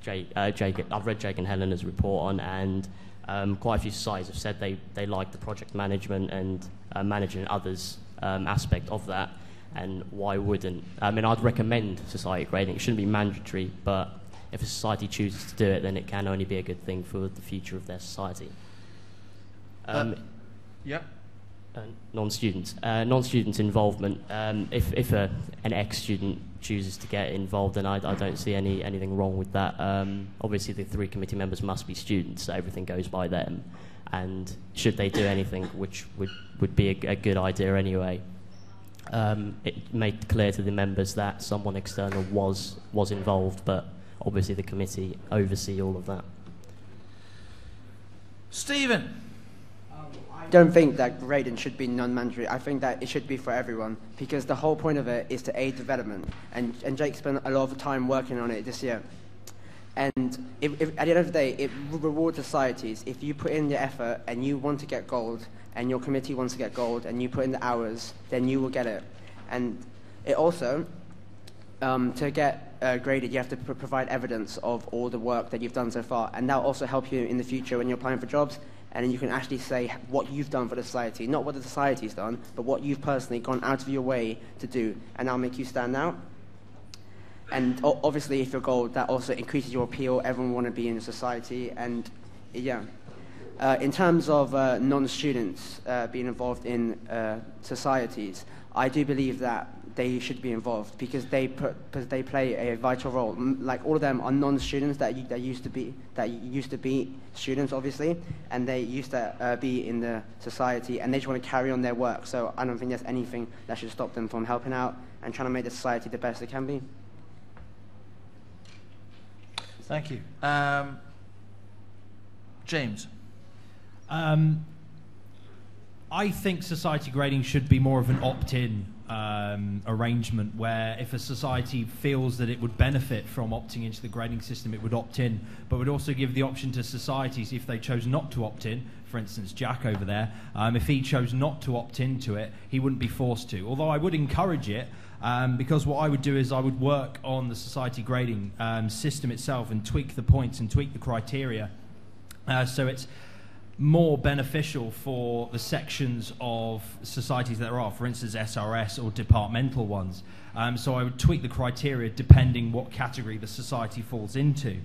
read Jake and Helena's report on, and quite a few societies have said they like the project management and managing others aspect of that. And why wouldn't? I mean, I'd recommend society grading. It shouldn't be mandatory, but if a society chooses to do it, then it can only be a good thing for the future of their society. Non-students involvement. If an ex-student chooses to get involved, then I don't see anything wrong with that. Obviously, the 3 committee members must be students, so everything goes by them. And should they do anything, which would be a good idea anyway, it made clear to the members that someone external was involved, but obviously the committee oversee all of that. Stephen? I don't think that grading should be non-mandatory. I think that it should be for everyone, because the whole point of it is to aid development. And Jake spent a lot of time working on it this year. And if at the end of the day, it rewards societies. If you put in the effort and you want to get gold, and your committee wants to get gold, and you put in the hours, then you will get it. And it also, to get graded, you have to provide evidence of all the work that you've done so far, and that will also help you in the future when you're applying for jobs, and then you can actually say what you've done for the society, not what the society's done, but what you've personally gone out of your way to do, and that'll make you stand out. And obviously, if you're gold, that also increases your appeal. Everyone will want to be in a society, and yeah. In terms of non-students being involved in societies, I do believe that they should be involved, because they play a vital role. Like, all of them are non-students that used to be students, obviously, and they used to be in the society, and they just want to carry on their work. So I don't think there's anything that should stop them from helping out and trying to make the society the best it can be. Thank you. James? I think society grading should be more of an opt-in arrangement where if a society feels that it would benefit from opting into the grading system, it would opt in, but would also give the option to societies if they chose not to opt in. For instance, Jack over there, if he chose not to opt into it, he wouldn't be forced to. Although I would encourage it, because what I would do is I would work on the society grading system itself and tweak the points and tweak the criteria so it's more beneficial for the sections of societies that there are, for instance, SRS or departmental ones. So I would tweak the criteria depending what category the society falls into.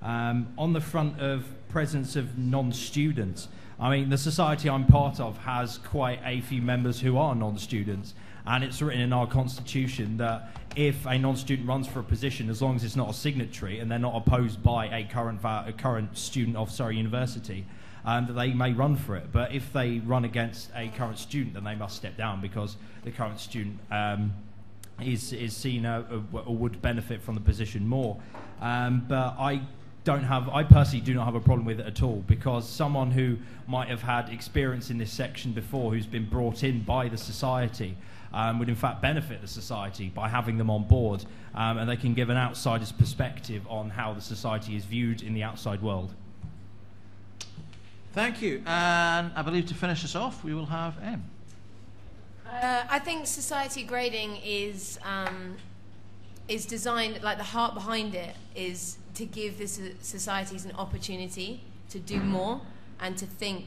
On the front of presence of non-students, I mean, the society I'm part of has quite a few members who are non-students, and it's written in our constitution that if a non-student runs for a position, as long as it's not a signatory and they're not opposed by a current student of university, that they may run for it. But if they run against a current student, then they must step down because the current student is seen or would benefit from the position more. But I personally do not have a problem with it at all, because someone who might have had experience in this section before, who's been brought in by the society, would in fact benefit the society by having them on board, and they can give an outsider's perspective on how the society is viewed in the outside world. Thank you. And I believe to finish us off, we will have Em. I think society grading is designed, like the heart behind it is to give the societies an opportunity to do more and to think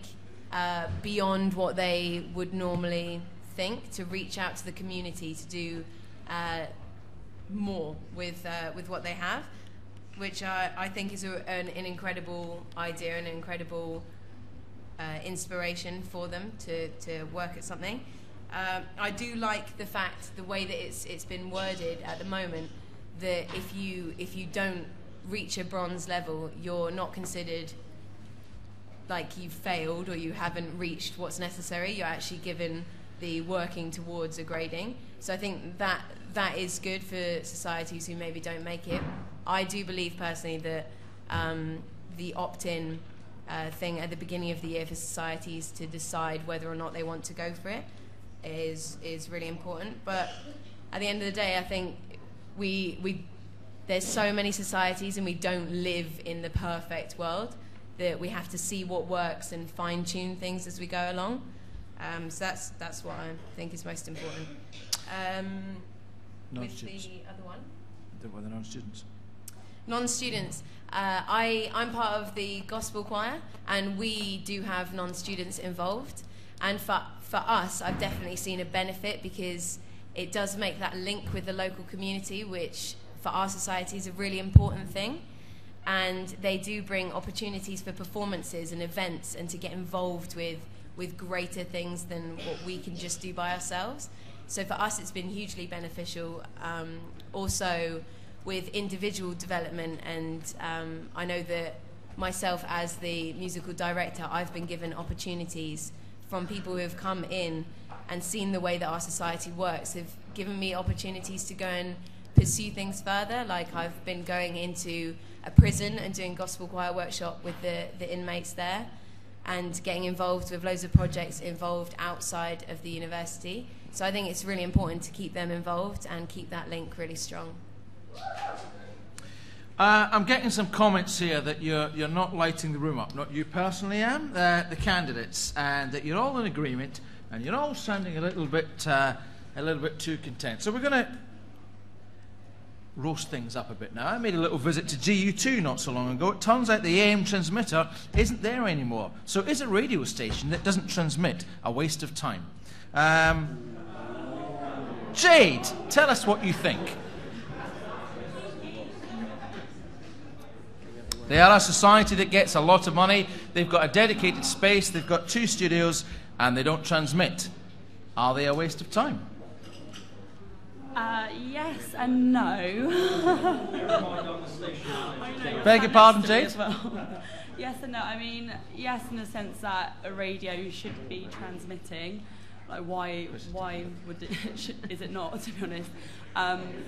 beyond what they would normally think, to reach out to the community, to do more with what they have, which I think is an incredible idea, an incredible inspiration for them to work at something. I do like the way that it's been worded at the moment, that if you don't reach a bronze level, you're not considered like you've failed or you haven't reached what's necessary. You're actually given the working towards a grading. So I think that is good for societies who maybe don't make it. I do believe personally that the opt-in thing at the beginning of the year for societies to decide whether or not they want to go for it is really important. But at the end of the day, I think there's so many societies and we don't live in the perfect world, that we have to see what works and fine-tune things as we go along. So that's what I think is most important. With the other one? With the non-students. Non-students. I'm part of the gospel choir, and we do have non-students involved. And for us, I've definitely seen a benefit, because it does make that link with the local community, which for our society is a really important thing. And they do bring opportunities for performances and events and to get involved with greater things than what we can just do by ourselves. So for us, it's been hugely beneficial. Also with individual development, and I know that myself as the musical director, I've been given opportunities from people who have come in and seen the way that our society works. They've given me opportunities to go and pursue things further. Like I've been going into a prison and doing gospel choir workshop with the inmates there, and getting involved with loads of projects involved outside of the university. So I think it's really important to keep them involved and keep that link really strong. I'm getting some comments here that you're not lighting the room up. Not you personally, Am, the candidates, and that you're all in agreement, and you're all sounding a little bit too content. So we're going to roast things up a bit now. I made a little visit to GU2 not so long ago. It turns out the AM transmitter isn't there anymore. So is a radio station that doesn't transmit a waste of time? Jade, tell us what you think. They are a society that gets a lot of money. They've got a dedicated space. They've got 2 studios, and they don't transmit. Are they a waste of time? Yes and no. Beg your pardon, Jade? Well. Yes and no. I mean, yes, in the sense that a radio should be transmitting. Like, why would it, is it not, to be honest?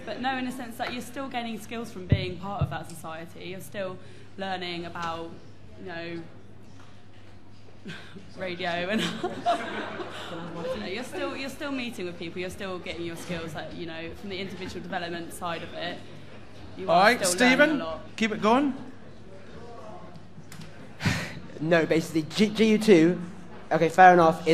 But no, in the sense that you're still gaining skills from being part of that society. You're still learning about, radio, and you're still meeting with people. You're still getting your skills, like, you know, from the individual development side of it. You All are right, still learning Stephen, a lot. keep it going. No, basically, GU2, okay, fair enough.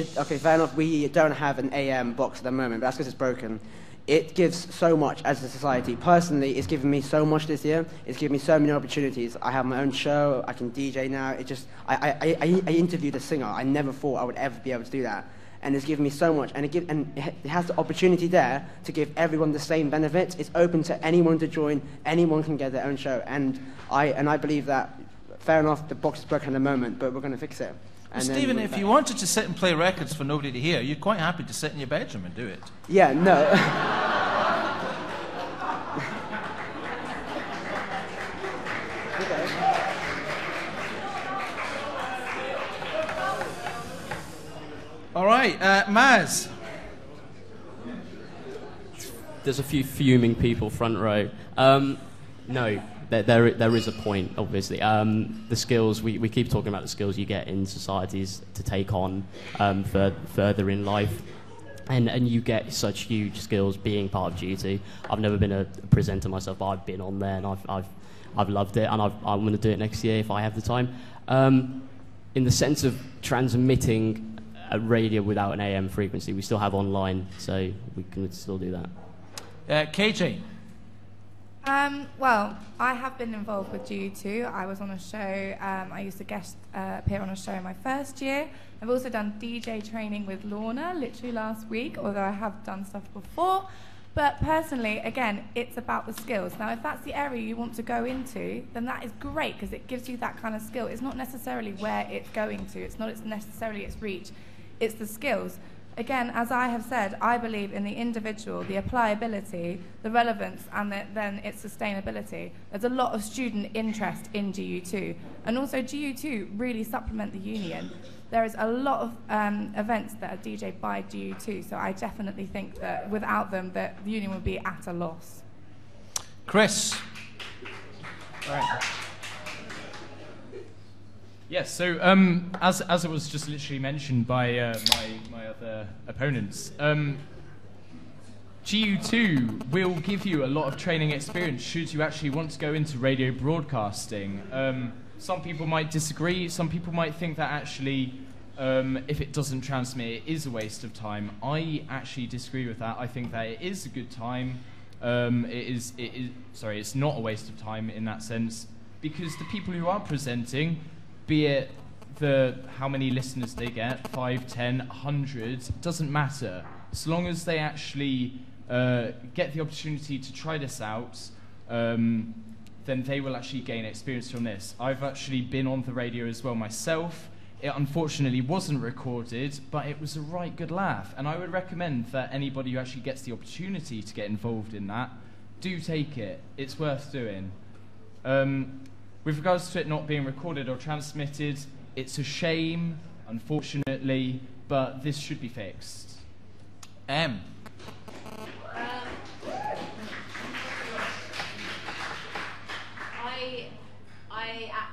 We don't have an AM box at the moment, but that's because it's broken. It gives so much as a society. Personally, it's given me so much this year. It's given me so many opportunities. I have my own show. I can DJ now. It just, I interviewed a singer. I never thought I would ever be able to do that. And it's given me so much. And it has the opportunity there to give everyone the same benefits. It's open to anyone to join. Anyone can get their own show. And I believe that, fair enough, the box is broken at the moment, but we're going to fix it. Well, Stephen, if you wanted to sit and play records for nobody to hear, you're quite happy to sit in your bedroom and do it. Yeah, no. All right, Maz. There's a few fuming people front row. No. There is a point, obviously. The skills, we keep talking about the skills you get in societies to take on further in life. And you get such huge skills being part of GU2. I've never been a presenter myself, but I've been on there and I've loved it, and I'm going to do it next year if I have the time. In the sense of transmitting a radio without an AM frequency, we still have online, so we can still do that. KJ? Well, I have been involved with GU2. I was on a show, I used to guest appear on a show in my first year. I've also done DJ training with Lorna, literally last week, although I have done stuff before. But personally, again, it's about the skills. Now, if that's the area you want to go into, then that is great, because it gives you that kind of skill. It's not necessarily where it's going to. It's not necessarily its reach. It's the skills. Again, as I have said, I believe in the individual, the applicability, the relevance, and then its sustainability. There's a lot of student interest in GU2. And also GU2 really supplement the union. There is a lot of events that are DJed by GU2, so I definitely think that without them, the union would be at a loss. Chris? All right. Yes, so as it was just literally mentioned by my other opponents, GU2 will give you a lot of training experience should you actually want to go into radio broadcasting. Some people might disagree, some people might think that actually if it doesn't transmit, it is a waste of time. I actually disagree with that. I think that it is a good time. It's not a waste of time in that sense, because the people who are presenting, be it how many listeners they get, 5, 10, 100, doesn't matter. As long as they actually get the opportunity to try this out, then they will actually gain experience from this. I've actually been on the radio as well myself. It unfortunately wasn't recorded, but it was a right good laugh. And I would recommend that anybody who actually gets the opportunity to get involved in that, do take it. It's worth doing. With regards to it not being recorded or transmitted, it's a shame, unfortunately, but this should be fixed.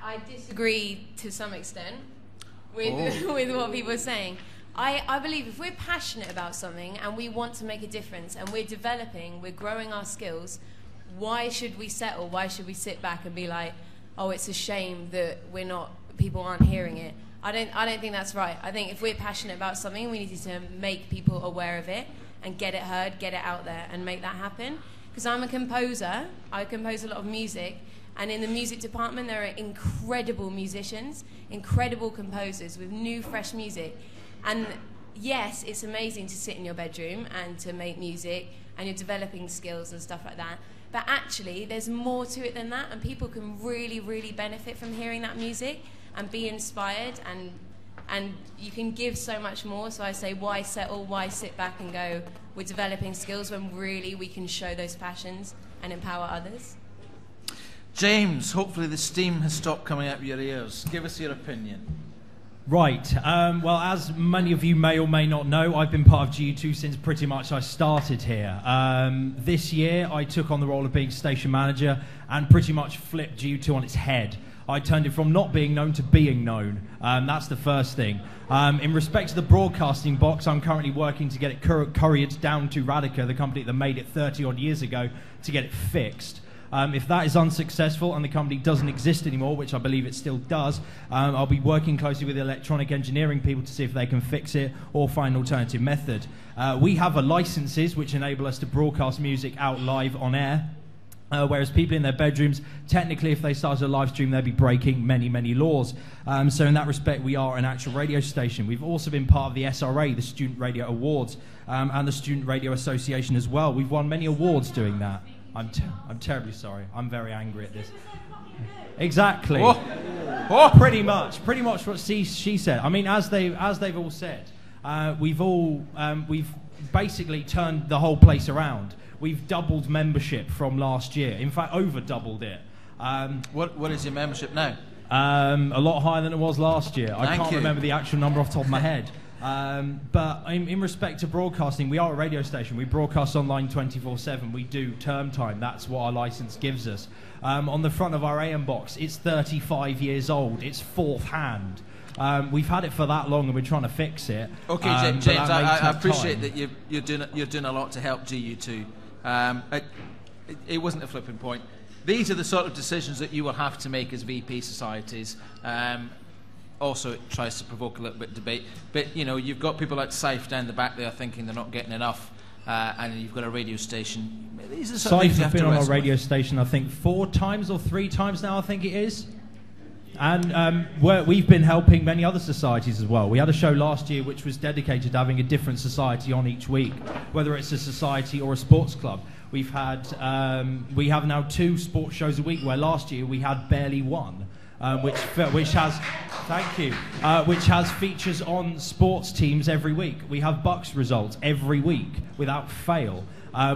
I disagree to some extent with what people are saying. I believe if we're passionate about something and we want to make a difference and we're developing, we're growing our skills, why should we settle? Why should we sit back and be like, oh, it's a shame that people aren't hearing it? I don't think that's right. I think if we're passionate about something, we need to make people aware of it and get it heard, get it out there, and make that happen. Because I'm a composer. I compose a lot of music. And in the music department, there are incredible musicians, incredible composers with new, fresh music. And yes, it's amazing to sit in your bedroom and to make music, and you're developing skills and stuff like that. But actually, there's more to it than that, and people can really, really benefit from hearing that music and be inspired, and you can give so much more. So I say, why settle? Why sit back and go, we're developing skills, when really we can show those passions and empower others? James, hopefully the steam has stopped coming out of your ears. Give us your opinion. Right. Well, as many of you may or may not know, I've been part of GU2 since pretty much I started here. This year, I took on the role of being station manager and pretty much flipped GU2 on its head. I turned it from not being known to being known. That's the first thing. In respect to the broadcasting box, I'm currently working to get it couriered down to Radica, the company that made it 30 odd years ago, to get it fixed. If that is unsuccessful and the company doesn't exist anymore, which I believe it still does, I'll be working closely with the electronic engineering people to see if they can fix it or find an alternative method. We have licenses which enable us to broadcast music out live on air, whereas people in their bedrooms, technically if they started a live stream, they'd be breaking many, many laws. So in that respect, we are an actual radio station. We've also been part of the SRA, the Student Radio Awards, and the Student Radio Association as well. We've won many awards doing that. I'm terribly sorry. I'm very angry at this. Exactly. Pretty much what she said. I mean, as they've all said, we've basically turned the whole place around. We've doubled membership from last year. In fact, over doubled it. What is your membership now? A lot higher than it was last year. I can't you. remember the actual number off the top of my head. But in respect to broadcasting, we are a radio station. We broadcast online 24/7. We do term time. That's what our license gives us. On the front of our AM box, it's 35 years old. It's fourth hand. We've had it for that long and we're trying to fix it. Okay, James, I appreciate that you're doing a lot to help GU2. It wasn't a flipping point. These are the sort of decisions that you will have to make as VP societies. Also, it tries to provoke a little bit of debate. But, you know, you've got people like Saif down the back there thinking they're not getting enough, and you've got a radio station. These are sort of things you have Saif has been on our radio with. station, I think, 4 times or 3 times now, I think it is. And we've been helping many other societies as well. We had a show last year which was dedicated to having a different society on each week, whether it's a society or a sports club. We've had, we have now 2 sports shows a week, where last year we had barely 1. Which has, thank you, which has features on sports teams every week. We have Bucks results every week without fail.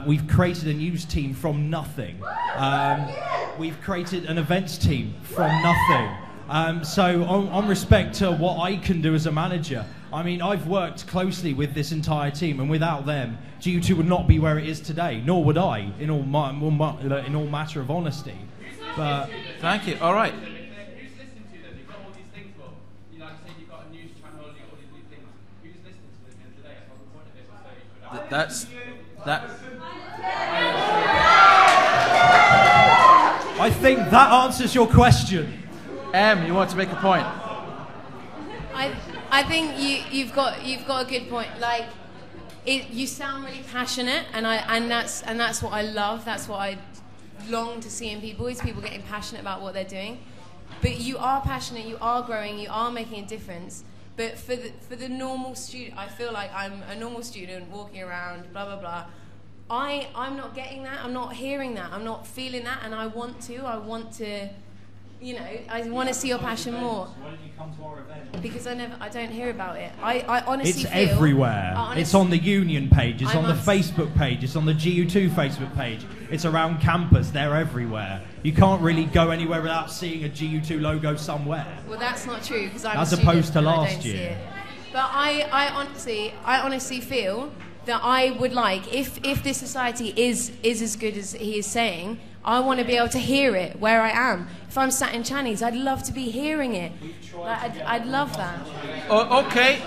We've created a news team from nothing. We've created an events team from nothing. So on respect to what I can do as a manager, I mean, I've worked closely with this entire team, and without them, GU2 would not be where it is today, nor would I, in all matter of honesty. But thank you. All right. I think that answers your question. You want to make a point? I think you've got a good point. Like, you sound really passionate, and that's what I love. That's what I long to see in people, is people getting passionate about what they're doing. But you are passionate, you are growing, you are making a difference. But for the normal student, I feel like I'm a normal student walking around, blah, blah, blah. I'm not getting that, I'm not hearing that, I'm not feeling that, and I want to, you know, I want to see your passion more. Why don't you come to our event? Because I don't hear about it. I honestly it's feel... everywhere. It's on the union page, it's on the Facebook page, it's on the GU2 Facebook page, it's around campus, they're everywhere. You can't really go anywhere without seeing a GU2 logo somewhere. Well, that's not true, because I'm as a student opposed to and I last don't see year. it. But I honestly feel that I would like, if this society is as good as he is saying, I want to be able to hear it where I am. If I'm sat in Channy's, I'd love to be hearing it. Like, I'd love that. Oh, okay,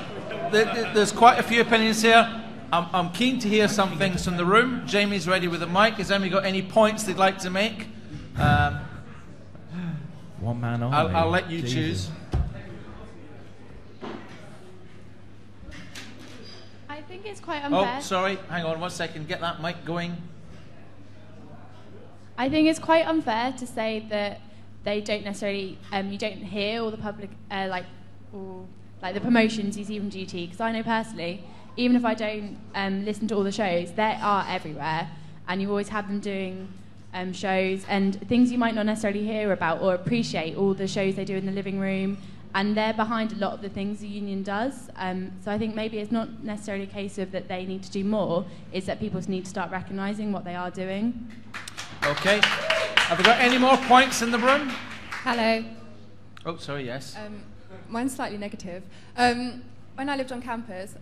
there's quite a few opinions here. I'm keen to hear some things from the room. Jamie's ready with the mic. Has anybody got any points they'd like to make? One man on. I'll let you choose. I think it's quite unfair. Oh, sorry. Hang on 1 second. Get that mic going. I think it's quite unfair to say that they don't necessarily, you don't hear all the public, like the promotions you see from GT. Because I know personally, even if I don't listen to all the shows, they are everywhere, and you always have them doing shows and things you might not necessarily hear about or appreciate. All the shows they do in the living room, and they're behind a lot of the things the union does. So I think maybe it's not necessarily a case of that they need to do more, it's that people need to start recognising what they are doing. Okay. Have we got any more points in the room? Hello. Oh, sorry, yes. Mine's slightly negative. When I lived on campus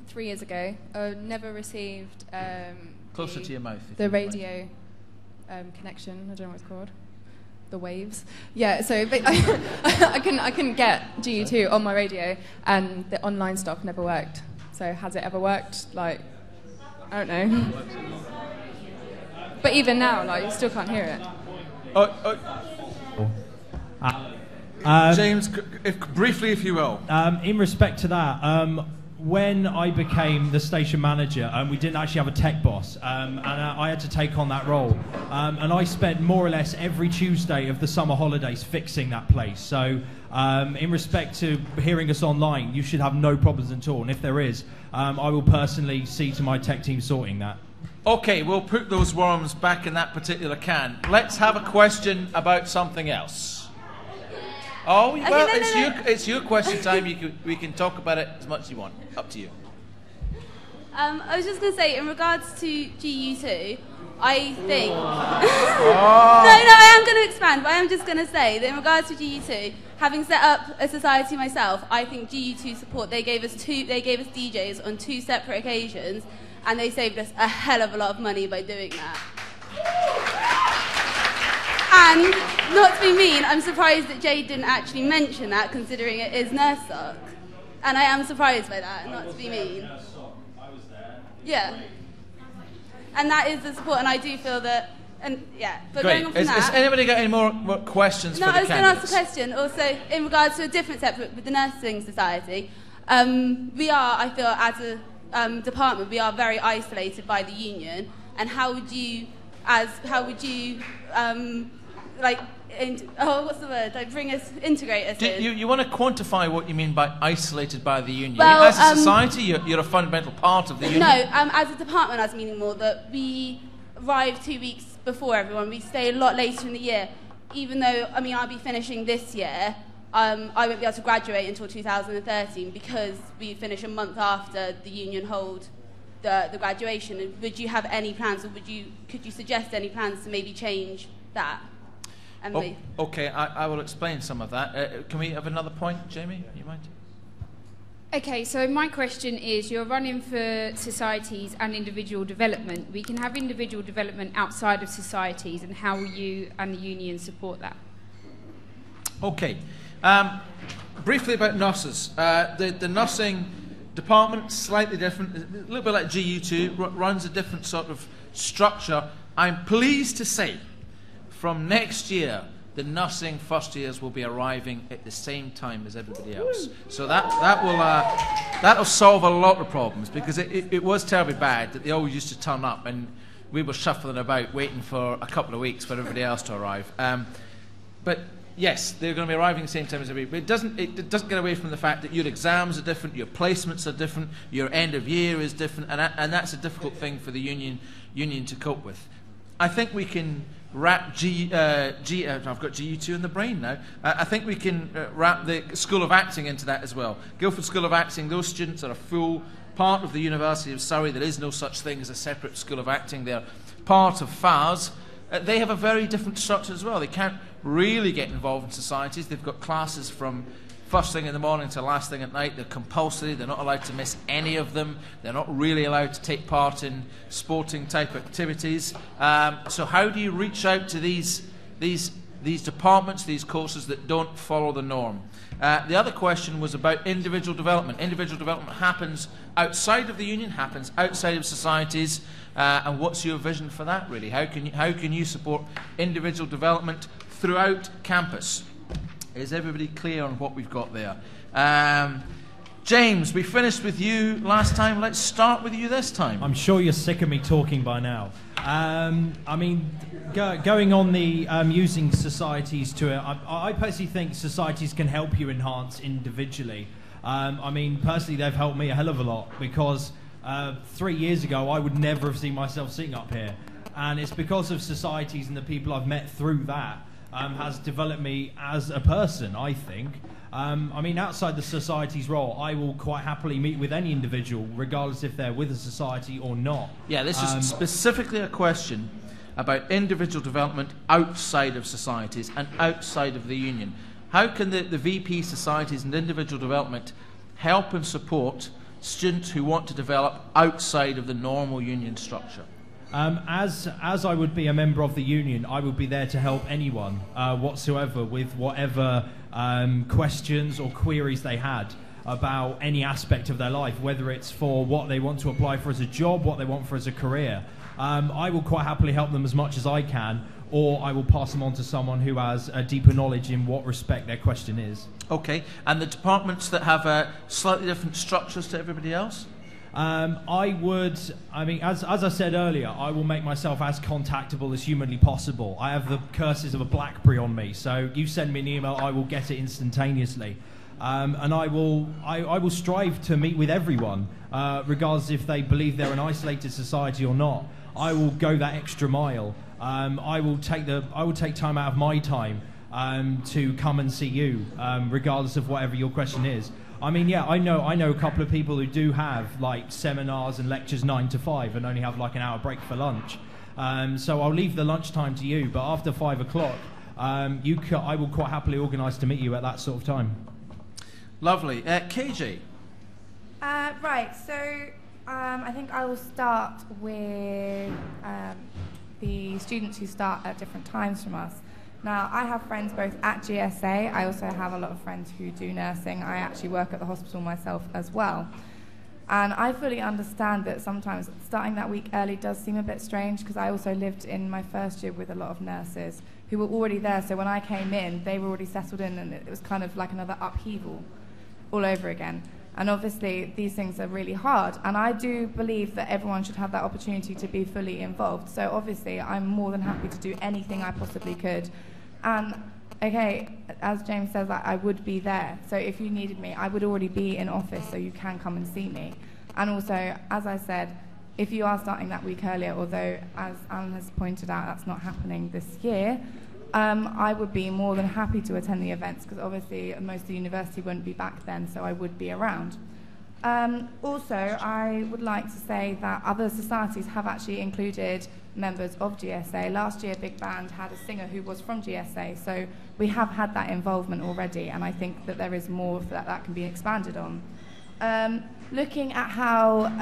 3 years ago, I never received closer to your mouth. The radio connection. I don't know what it's called. the waves. Yeah, so I couldn't get GU2 on my radio, and the online stuff never worked. So has it ever worked? Like, I don't know. But even now, like, you still can't hear it. James, briefly, if you will. In respect to that, when I became the station manager, we didn't actually have a tech boss, and I had to take on that role. And I spent more or less every Tuesday of the summer holidays fixing that place. So in respect to hearing us online, you should have no problems at all. And if there is, I will personally see to my tech team sorting that. Okay, we'll put those worms back in that particular can. Let's have a question about something else. Oh, well, it's your question time. We can talk about it as much as you want. Up to you. I was just going to say, in regards to GU2, I think... No, I am going to expand, but I am just going to say that in regards to GU2, having set up a society myself, I think GU2 support, they gave us DJs on 2 separate occasions, and they saved us a hell of a lot of money by doing that. And, not to be mean, I'm surprised that Jade didn't actually mention that, considering it is Nurse Sock. And I am surprised by that, not to be mean. Yeah. And that is the support, and I do feel that, and yeah. But Great. Going on from Has anybody got any more questions for the candidates? No, I was going to ask a question, also, in regards to a different separate with the Nursing Society. We are, I feel, as a department, we are very isolated by the union, and how would you integrate us in? You want to quantify what you mean by isolated by the union? Well, as a society, you're a fundamental part of the union? No, as a department, I was meaning more that we arrive 2 weeks before everyone. We stay a lot later in the year, even though, I mean, I'll be finishing this year. I won't be able to graduate until 2013 because we finish a month after the union hold the graduation. And would you have any plans, or could you suggest any plans to maybe change that? Okay, I will explain some of that. Can we have another point, Jamie? You mind? Okay, so my question is, you're running for societies and individual development. We can have individual development outside of societies, and how will you and the union support that? Okay. Briefly about nurses. The nursing department, slightly different, a little bit like GU2, runs a different sort of structure. I'm pleased to say, from next year, the nursing first years will be arriving at the same time as everybody else. So that'll solve a lot of problems, because it was terribly bad that they always used to turn up and we were shuffling about waiting for a couple of weeks for everybody else to arrive. But yes, they're going to be arriving at the same time as everybody. But it doesn't get away from the fact that your exams are different, your placements are different, your end of year is different, and that's a difficult thing for the union to cope with. I think we can wrap I've got GU2 in the brain now. I think we can wrap the School of Acting into that as well. Guildford School of Acting, those students are a full part of the University of Surrey. There is no such thing as a separate School of Acting. They're part of FARS. They have a very different structure as well. They can't really get involved in societies. They've got classes from first thing in the morning to last thing at night. They're compulsory. They're not allowed to miss any of them. They're not really allowed to take part in sporting type activities. So how do you reach out to these departments, these courses that don't follow the norm? The other question was about individual development. Individual development happens outside of the union, happens outside of societies. And what's your vision for that, really? How can you support individual development throughout campus? Is everybody clear on what we've got there? James, we finished with you last time. Let's start with you this time. I'm sure you're sick of me talking by now. I mean, going on the using societies to it, I personally think societies can help you enhance individually. I mean, personally, they've helped me a hell of a lot, because 3 years ago, I would never have seen myself sitting up here. And it's because of societies and the people I've met through that has developed me as a person, I think. I mean, outside the society's role, I will quite happily meet with any individual, regardless if they're with a society or not. Yeah, this is specifically a question about individual development outside of societies and outside of the union. How can the VP societies and individual development help and support students who want to develop outside of the normal union structure? As I would be a member of the union, I would be there to help anyone whatsoever with whatever questions or queries they had about any aspect of their life, whether it's for what they want to apply for as a job, what they want for as a career. I will quite happily help them as much as I can, or I will pass them on to someone who has a deeper knowledge in what respect their question is. Okay, and the departments that have slightly different structures to everybody else? As I said earlier, I will make myself as contactable as humanly possible. I have the curses of a BlackBerry on me, so you send me an email, I will get it instantaneously. And I will strive to meet with everyone, regardless if they believe they're an isolated society or not. I will go that extra mile. I will take time out of my time to come and see you, regardless of whatever your question is. I mean, yeah, I know a couple of people who do have like seminars and lectures 9 to 5 and only have like an hour break for lunch. So I'll leave the lunchtime to you, but after 5 o'clock, I will quite happily organise to meet you at that sort of time. Lovely. KJ? Right, so I think I will start with the students who start at different times from us. Now, I have friends both at GSA. I also have a lot of friends who do nursing. I actually work at the hospital myself as well. And I fully understand that sometimes starting that week early does seem a bit strange, because I also lived in my first year with a lot of nurses who were already there. So when I came in, they were already settled in, and it was kind of like another upheaval all over again. And obviously, these things are really hard. And I do believe that everyone should have that opportunity to be fully involved. So obviously, I'm more than happy to do anything I possibly could. And, okay, as James says, I would be there. So if you needed me, I would already be in office, so you can come and see me. And also, as I said, if you are starting that week earlier, although, as Alan has pointed out, that's not happening this year, I would be more than happy to attend the events, because obviously most of the university won't be back then, so I would be around. Also, I would like to say that other societies have actually included members of GSA. Last year, Big Band had a singer who was from GSA, so we have had that involvement already, and I think that there is more that can be expanded on. Looking at how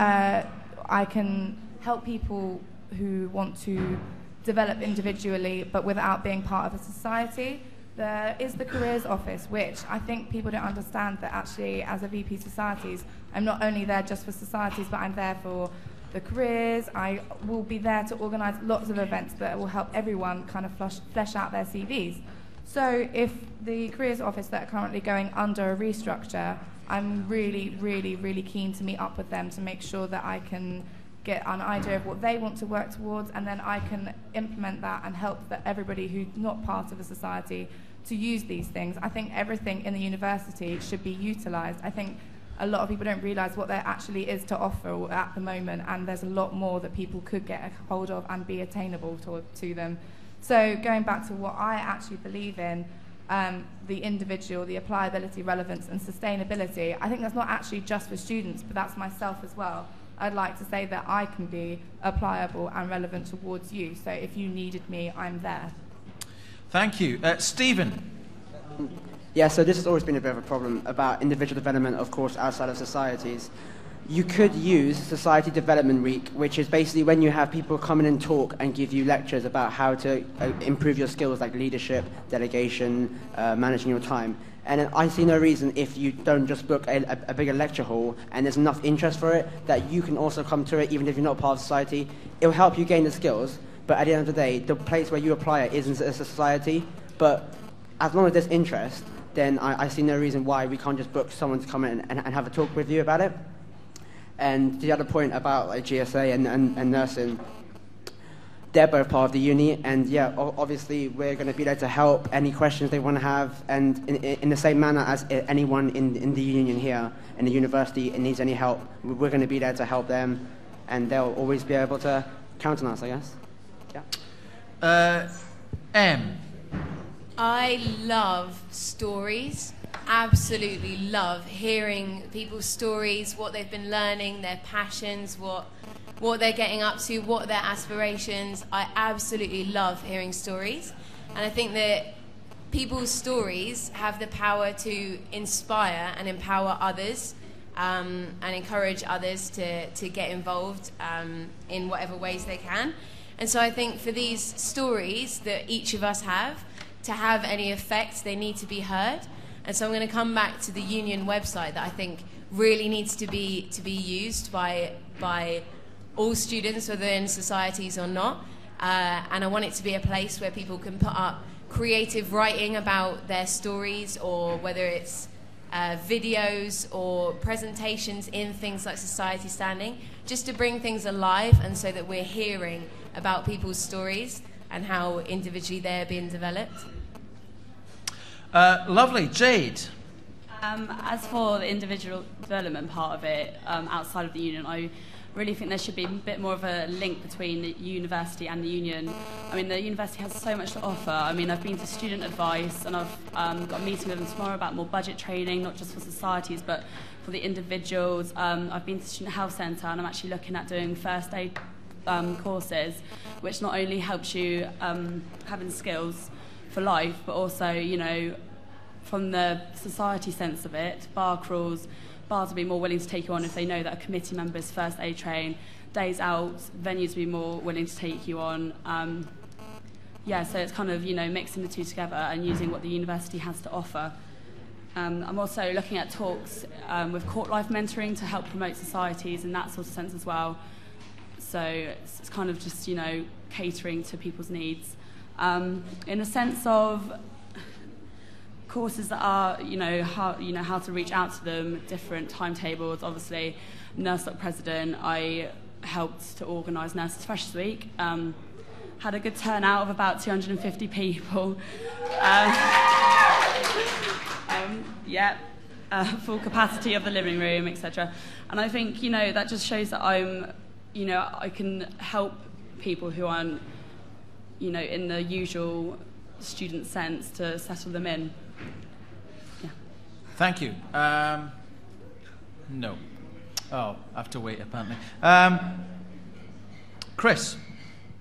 I can help people who want to develop individually but without being part of a society, there is the careers office, which I think people don't understand that actually as a VP Societies, I'm not only there just for societies, but I'm there for the careers. I will be there to organise lots of events that will help everyone kind of flesh out their CVs. So if the careers office that are currently going under a restructure, I'm really, really, really keen to meet up with them to make sure that I can get an idea of what they want to work towards, and then I can implement that and help everybody who's not part of a society to use these things. I think everything in the university should be utilised. I think a lot of people don't realise what there actually is to offer at the moment, and there's a lot more that people could get a hold of and be attainable to them. So going back to what I actually believe in, the individual, the applicability, relevance and sustainability, I think that's not actually just for students, but that's myself as well. I'd like to say that I can be applicable and relevant towards you. So if you needed me, I'm there. Thank you. Stephen? Yeah, so this has always been a bit of a problem about individual development, of course, outside of societies. You could use Society Development Week, which is basically when you have people come in and talk and give you lectures about how to improve your skills like leadership, delegation, managing your time. And I see no reason, if you don't just book a bigger lecture hall and there's enough interest for it, that you can also come to it even if you're not part of society. It will help you gain the skills, but at the end of the day, the place where you apply it isn't a society. But as long as there's interest, then I see no reason why we can't just book someone to come in and have a talk with you about it. And the other point about like GSA and nursing, they're both part of the uni, and yeah, obviously we're going to be there to help any questions they want to have, and in the same manner as anyone in the union here, in the university, and needs any help, we're going to be there to help them, and they'll always be able to count on us, I guess. Yeah. M. I love stories. Absolutely love hearing people's stories, what they've been learning, their passions, what they're getting up to, what their aspirations. I absolutely love hearing stories. And I think that people's stories have the power to inspire and empower others. and encourage others to get involved in whatever ways they can. And so I think for these stories that each of us have, to have any effect, they need to be heard. And so I'm going to come back to the union website that I think really needs to be used by all students, whether in societies or not. And I want it to be a place where people can put up creative writing about their stories, or whether it's videos or presentations in things like Society Standing, just to bring things alive, and so that we're hearing about people's stories and how individually they're being developed. Lovely. Jade? As for the individual development part of it, outside of the union, I really think there should be a bit more of a link between the university and the union. I mean, the university has so much to offer. I mean, I've been to student advice, and I've got a meeting with them tomorrow about more budget training, not just for societies, but for the individuals. I've been to the Student Health Centre, and I'm actually looking at doing first aid courses, which not only helps you having skills for life, but also, you know, from the society sense of it, bar crawls, bars will be more willing to take you on if they know that a committee member is first aid trained. Days out, venues will be more willing to take you on. Yeah, so it's kind of, you know, mixing the two together and using what the university has to offer. I'm also looking at talks with court life mentoring to help promote societies in that sort of sense as well. So it's kind of just, you know, catering to people's needs. In a sense of courses that are, you know, how to reach out to them, different timetables. Obviously, Nurse Doc President, I helped to organise Nurses Freshers Week. Had a good turnout of about 250 people. Full capacity of the living room, etc. And I think, you know, that just shows that I can help people who aren't, you know, in the usual student sense, to settle them in. Yeah. Thank you. No. Oh, I have to wait, apparently. Chris?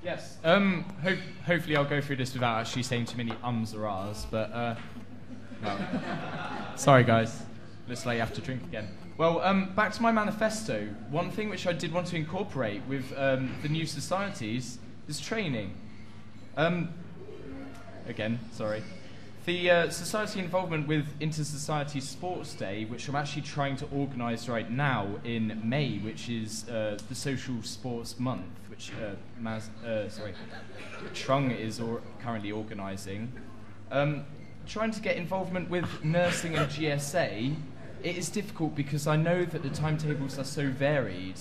Yes. Hopefully I'll go through this without actually saying too many ums or ahs, but no. Sorry, guys. Looks like you have to drink again. Well, back to my manifesto. One thing which I did want to incorporate with the new societies is training. Again, sorry. The society involvement with Inter-Society Sports Day, which I'm actually trying to organise right now in May, which is the Social Sports Month, which Trung is currently organising. Trying to get involvement with nursing and GSA, it is difficult because I know that the timetables are so varied.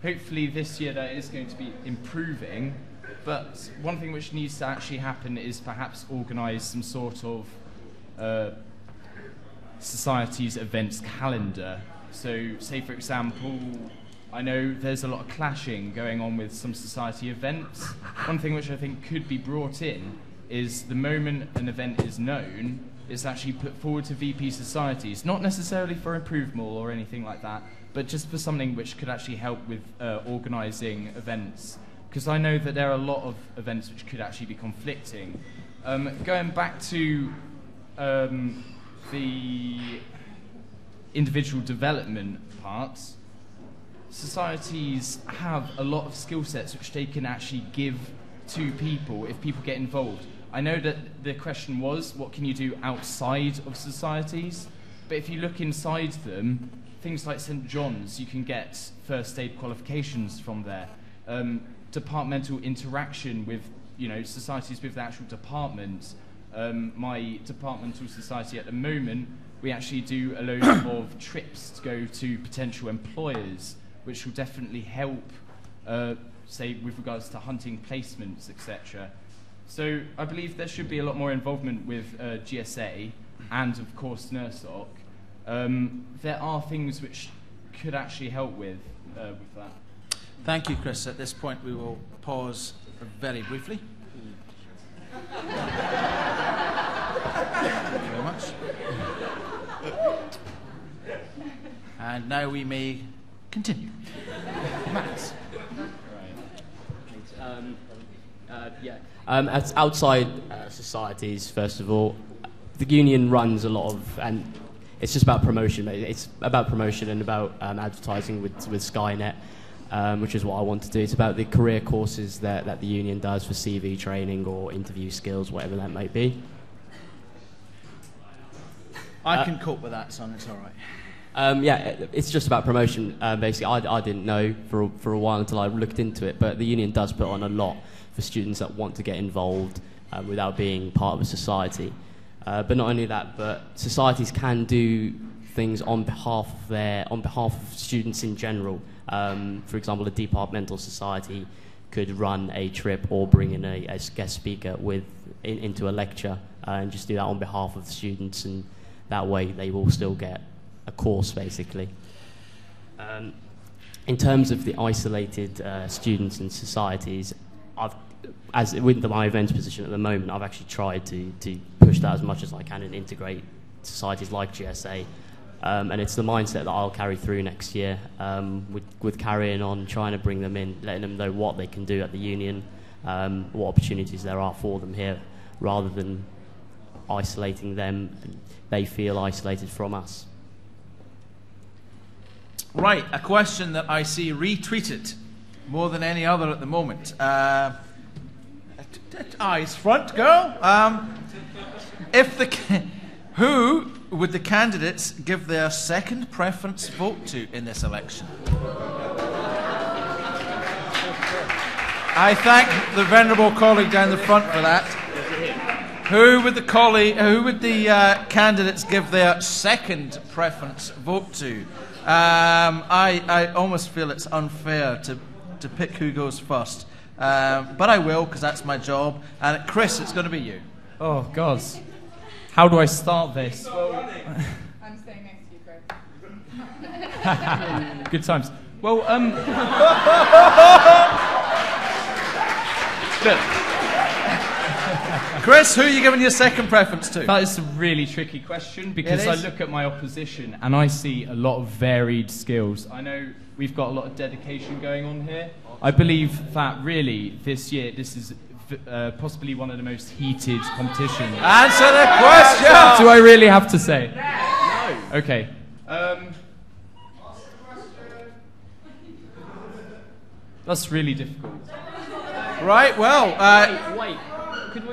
Hopefully this year that is going to be improving. But one thing which needs to actually happen is perhaps organise some sort of society's events calendar. So, say for example, I know there's a lot of clashing going on with some society events. One thing which I think could be brought in is the moment an event is known, it's actually put forward to VP societies, not necessarily for improvement or anything like that, but just for something which could actually help with organising events. Because I know that there are a lot of events which could actually be conflicting. Going back to the individual development parts, societies have a lot of skill sets which they can actually give to people if people get involved. I know that the question was, what can you do outside of societies? But if you look inside them, things like St. John's, you can get first aid qualifications from there. Departmental interaction with, you know, societies with the actual departments. My departmental society at the moment, we actually do a load of trips to go to potential employers, which will definitely help, say, with regards to hunting placements, etc. So I believe there should be a lot more involvement with GSA and, of course, NERSOC. There are things which could actually help with that. Thank you, Chris. At this point, we will pause very briefly. Thank you very much. And now we may continue. Max. As outside societies, first of all, the union runs a lot of, and it's just about promotion. It's about promotion and about advertising with Skynet, which is what I want to do. It's about the career courses that the union does for CV training or interview skills, whatever that may be. I can cope with that, son. It's all right. Yeah, it's just about promotion. Basically, I didn't know for a while until I looked into it, but the union does put on a lot for students that want to get involved without being part of a society. But not only that, but societies can do things on behalf of students in general. For example, a departmental society could run a trip or bring in a guest speaker into a lecture and just do that on behalf of the students, and that way they will still get a course, basically. In terms of the isolated students and societies, with my events position at the moment, I've actually tried to push that as much as I can and integrate societies like GSA. And it's the mindset that I'll carry through next year, with carrying on, trying to bring them in, letting them know what they can do at the union, what opportunities there are for them here, rather than isolating them. They feel isolated from us. Right, a question that I see retweeted more than any other at the moment. Eyes front, girl. Who would the candidates give their second preference vote to in this election? I thank the venerable colleague down the front for that. Who would the candidates give their second preference vote to? I almost feel it's unfair to pick who goes first, but I will, because that's my job. And Chris, it's going to be you. Oh God, how do I start this? I'm staying next to you, Chris. Good times. Well, look. Chris, who are you giving your second preference to? That is a really tricky question, because I look at my opposition and I see a lot of varied skills. I know we've got a lot of dedication going on here. I believe that really this year this is possibly one of the most heated competitions. Answer the question! Do I really have to say? No. Okay. That's really difficult. Right, well... Wait. Could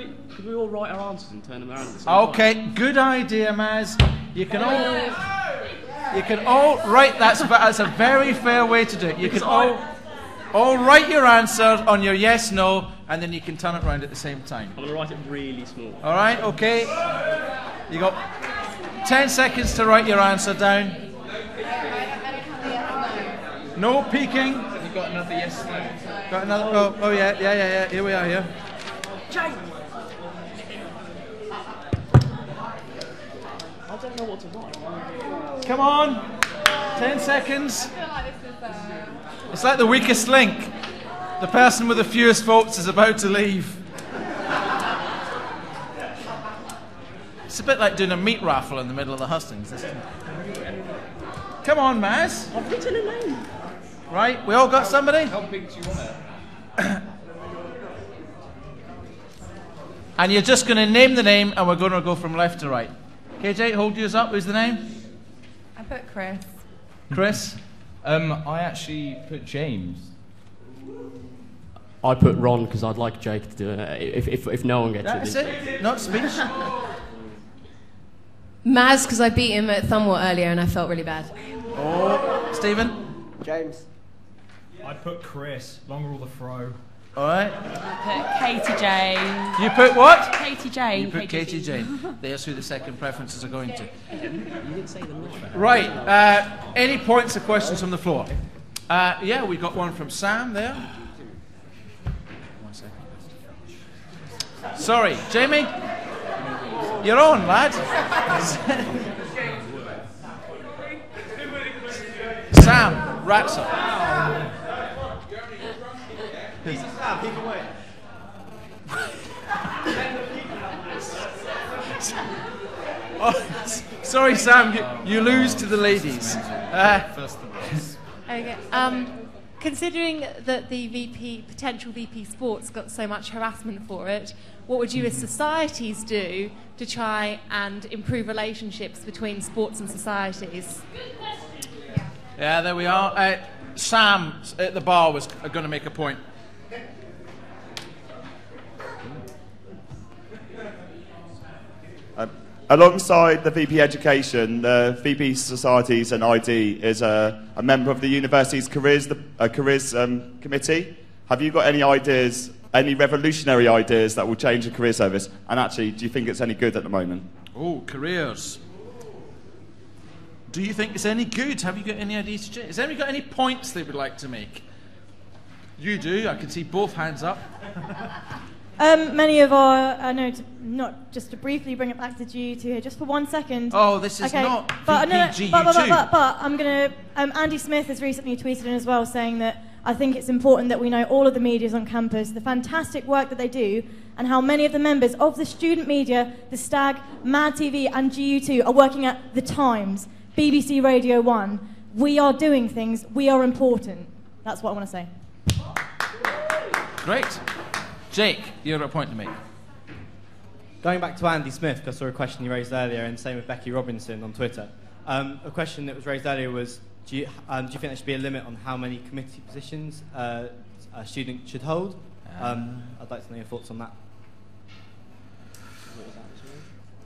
we all write our answers and turn them around at the same time? Okay, good idea, Maz. You can all write. That's a very fair way to do it. You can all write your answer on your yes, no, and then you can turn it around at the same time. I'm going to write it really small. All right, okay. You got 10 seconds to write your answer down. No peeking. Have you got another yes, no? Got another? Oh yeah. Here we are. Here. Jade. I don't know what to write. Come on. 10 seconds. It's like the weakest link. The person with the fewest votes is about to leave. It's a bit like doing a meat raffle in the middle of the hustings, isn't it? Come on, Maz. I've written a name. Right, we all got somebody? How big do you want it? And you're just going to name the name, and we're going to go from left to right. KJ, hold yours up. Who's the name? I put Chris. Chris? I actually put James. I put Ron because I'd like Jake to do it. If no one gets That's it. Not speech. Maz, because I beat him at Thumwall earlier and I felt really bad. Oh, Stephen? James. I put Chris. Long rule of throw. All right. I put Katie Jane. You put what? Katie Jane. You put Katie Jane. There's who the second preferences are going to. You didn't say the name. Right. Any points or questions from the floor? Yeah, we got one from Sam there. 1 second. Sorry, Jamie? You're on, lad. Sam, Ratzer. Oh, sorry, Sam, you lose to the ladies. Okay. considering that the potential VP Sports got so much harassment for it, what would you as societies do to try and improve relationships between sports and societies? Yeah, there we are. Sam at the bar was going to make a point. Alongside the VP Education, the VP Societies and ID is a member of the university's careers committee. Have you got any ideas, any revolutionary ideas that will change the career service? And actually, do you think it's any good at the moment? Oh, careers. Do you think it's any good? Have you got any ideas to change? Has anybody got any points they would like to make? You do. I can see both hands up. Many of our, I know, not just to briefly bring it back to GU2 here, just for 1 second. Oh, this is not but, VP but GU2. I'm going to, Andy Smith has recently tweeted in as well saying that I think it's important that we know all of the medias on campus, the fantastic work that they do, and how many of the members of the student media, the Stag, Mad TV and GU2 are working at The Times, BBC Radio 1. We are doing things, we are important. That's what I want to say. Great. Jake, you have a point to make. Going back to Andy Smith, because I saw a question you raised earlier, and same with Becky Robinson on Twitter. A question that was raised earlier was, do you think there should be a limit on how many committee positions a student should hold? I'd like to know your thoughts on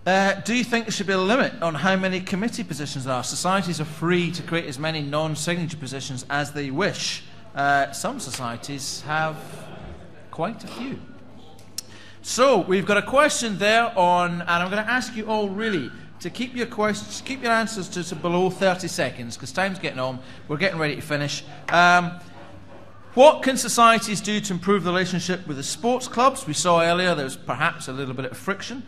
that. Do you think there should be a limit on how many committee positions there are? Societies are free to create as many non-signature positions as they wish. Some societies have quite a few. So we've got a question there on, and I'm going to ask you all really to keep your questions, keep your answers to below 30 seconds because time's getting on. We're getting ready to finish. What can societies do to improve the relationship with the sports clubs? We saw earlier there was perhaps a little bit of friction.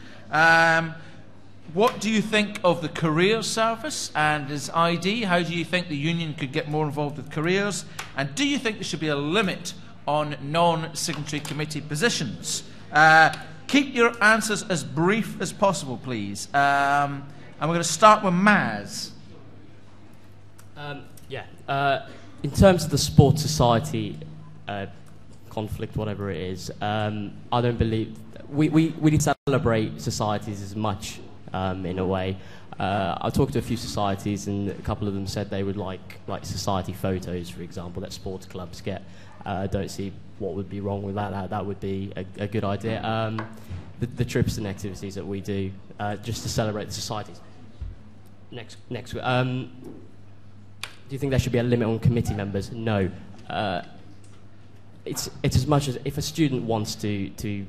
What do you think of the careers service and as ID? How do you think the union could get more involved with careers? And do you think there should be a limit on non-signatory committee positions? Keep your answers as brief as possible, please. And we're going to start with Maz. In terms of the sports society conflict, whatever it is, I don't believe... We need to celebrate societies as much, in a way. I talked to a few societies, and a couple of them said they would like society photos, for example, that sports clubs get. I don't see what would be wrong with that. That would be a good idea. The trips and activities that we do, just to celebrate the societies. Next. Do you think there should be a limit on committee members? No. It's as much as if a student wants to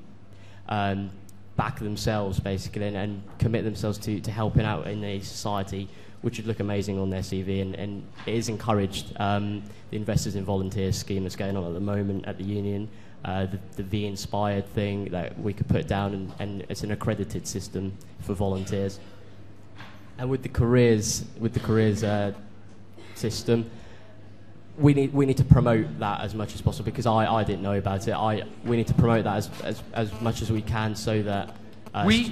back themselves, basically, and commit themselves to helping out in a society, which would look amazing on their CV, and it is encouraged. The Investors in Volunteers scheme that's going on at the moment at the union, the V Inspired thing that we could put down, and it's an accredited system for volunteers. And with the careers system, we need to promote that as much as possible, because I didn't know about it. We need to promote that as much as we can, so that we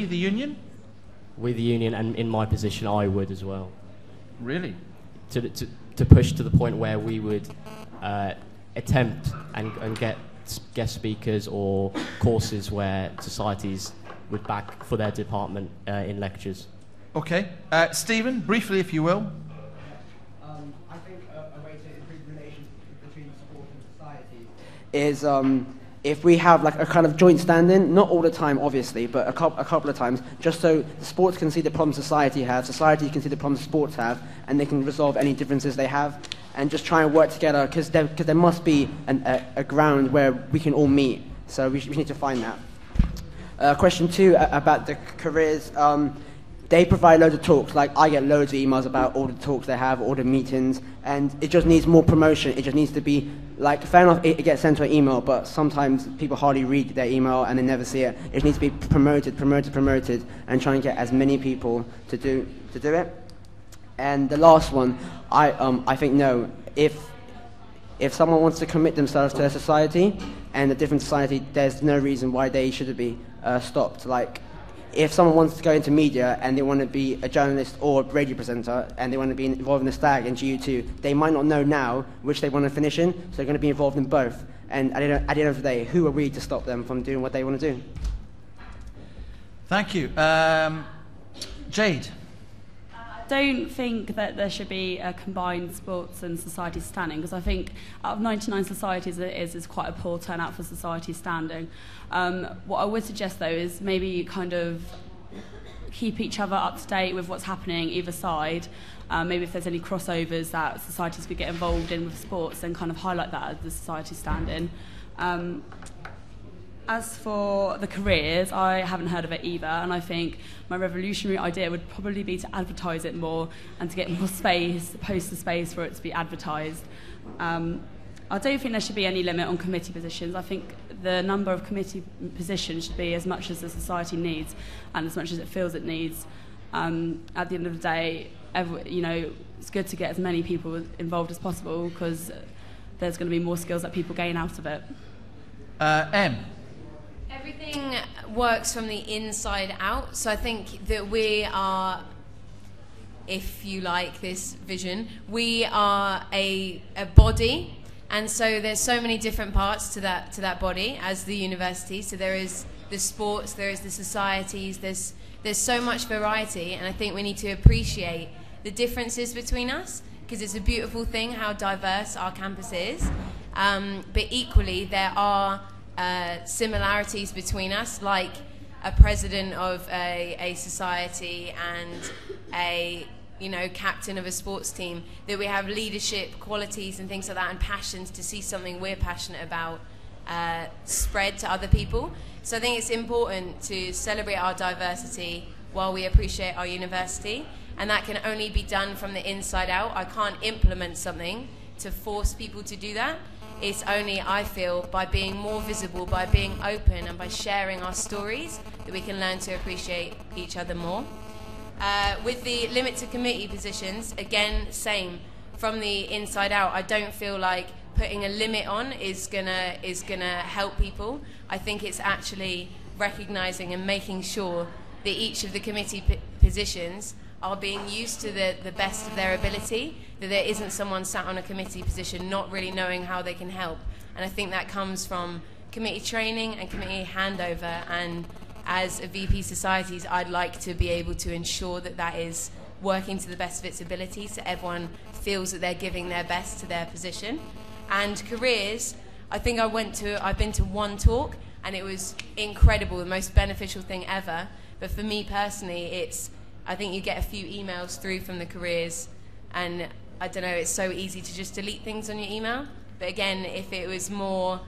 the union. We the union, and in my position, I would as well. Really? To push to the point where we would attempt and get guest speakers or courses where societies would back for their department in lectures. Okay. Stephen, briefly, if you will. I think a way to improve relations between sport and society is if we have like a kind of joint stand-in, not all the time obviously, but a couple of times, just so the sports can see the problems society can see the problems sports have, and they can resolve any differences they have, and just try and work together, because there must be a ground where we can all meet, so we need to find that. Question 2 about the careers. They provide loads of talks, like I get loads of emails about all the talks they have, all the meetings, and it just needs more promotion. It just needs to be, like, fair enough, it gets sent to an email, but sometimes people hardly read their email and they never see it. It needs to be promoted, and try and get as many people to do it. And the last one, I think no. If someone wants to commit themselves to a society and a different society, there's no reason why they should be stopped. Like, if someone wants to go into media and they want to be a journalist or a radio presenter and they want to be involved in the STAG and GU2, they might not know now which they want to finish in, so they're going to be involved in both. And at the end of the day, who are we to stop them from doing what they want to do? Thank you. Jade? I don't think that there should be a combined sports and society standing, because I think out of 99 societies it is quite a poor turnout for society standing. What I would suggest though is maybe kind of keep each other up to date with what's happening either side. Maybe if there's any crossovers that societies could get involved in with sports, then kind of highlight that as the society stand-in. As for the careers, I haven't heard of it either, and I think my revolutionary idea would probably be to advertise it more and to get more space, poster space for it to be advertised. I don't think there should be any limit on committee positions. I think the number of committee positions should be as much as the society needs and as much as it feels it needs. At the end of the day, it's good to get as many people involved as possible, because there's going to be more skills that people gain out of it. Em? Everything works from the inside out, so I think that we are, if you like this vision, we are a body, and so there's so many different parts to that body as the university. So there is the sports, there is the societies, there's so much variety, and I think we need to appreciate the differences between us, because it's a beautiful thing how diverse our campus is, but equally there are similarities between us, like a president of a society and a captain of a sports team, that we have leadership qualities and things like that, and passions to see something we're passionate about spread to other people. So I think it's important to celebrate our diversity while we appreciate our university, and that can only be done from the inside out. I can't implement something to force people to do that. It's only, I feel, by being more visible, by being open, and by sharing our stories, that we can learn to appreciate each other more. With the limit to committee positions, again, same. From the inside out, I don't feel like putting a limit on is gonna help people. I think it's actually recognising and making sure that each of the committee positions are being used to the best of their ability, that there isn't someone sat on a committee position not really knowing how they can help. And I think that comes from committee training and committee handover, and as a VP Societies, I'd like to be able to ensure that that is working to the best of its ability, so everyone feels that they're giving their best to their position. And careers, I think I've been to one talk, and it was incredible, the most beneficial thing ever. But for me personally, I think you get a few emails through from the careers, and I don't know, it's so easy to just delete things on your email. But again, if it was more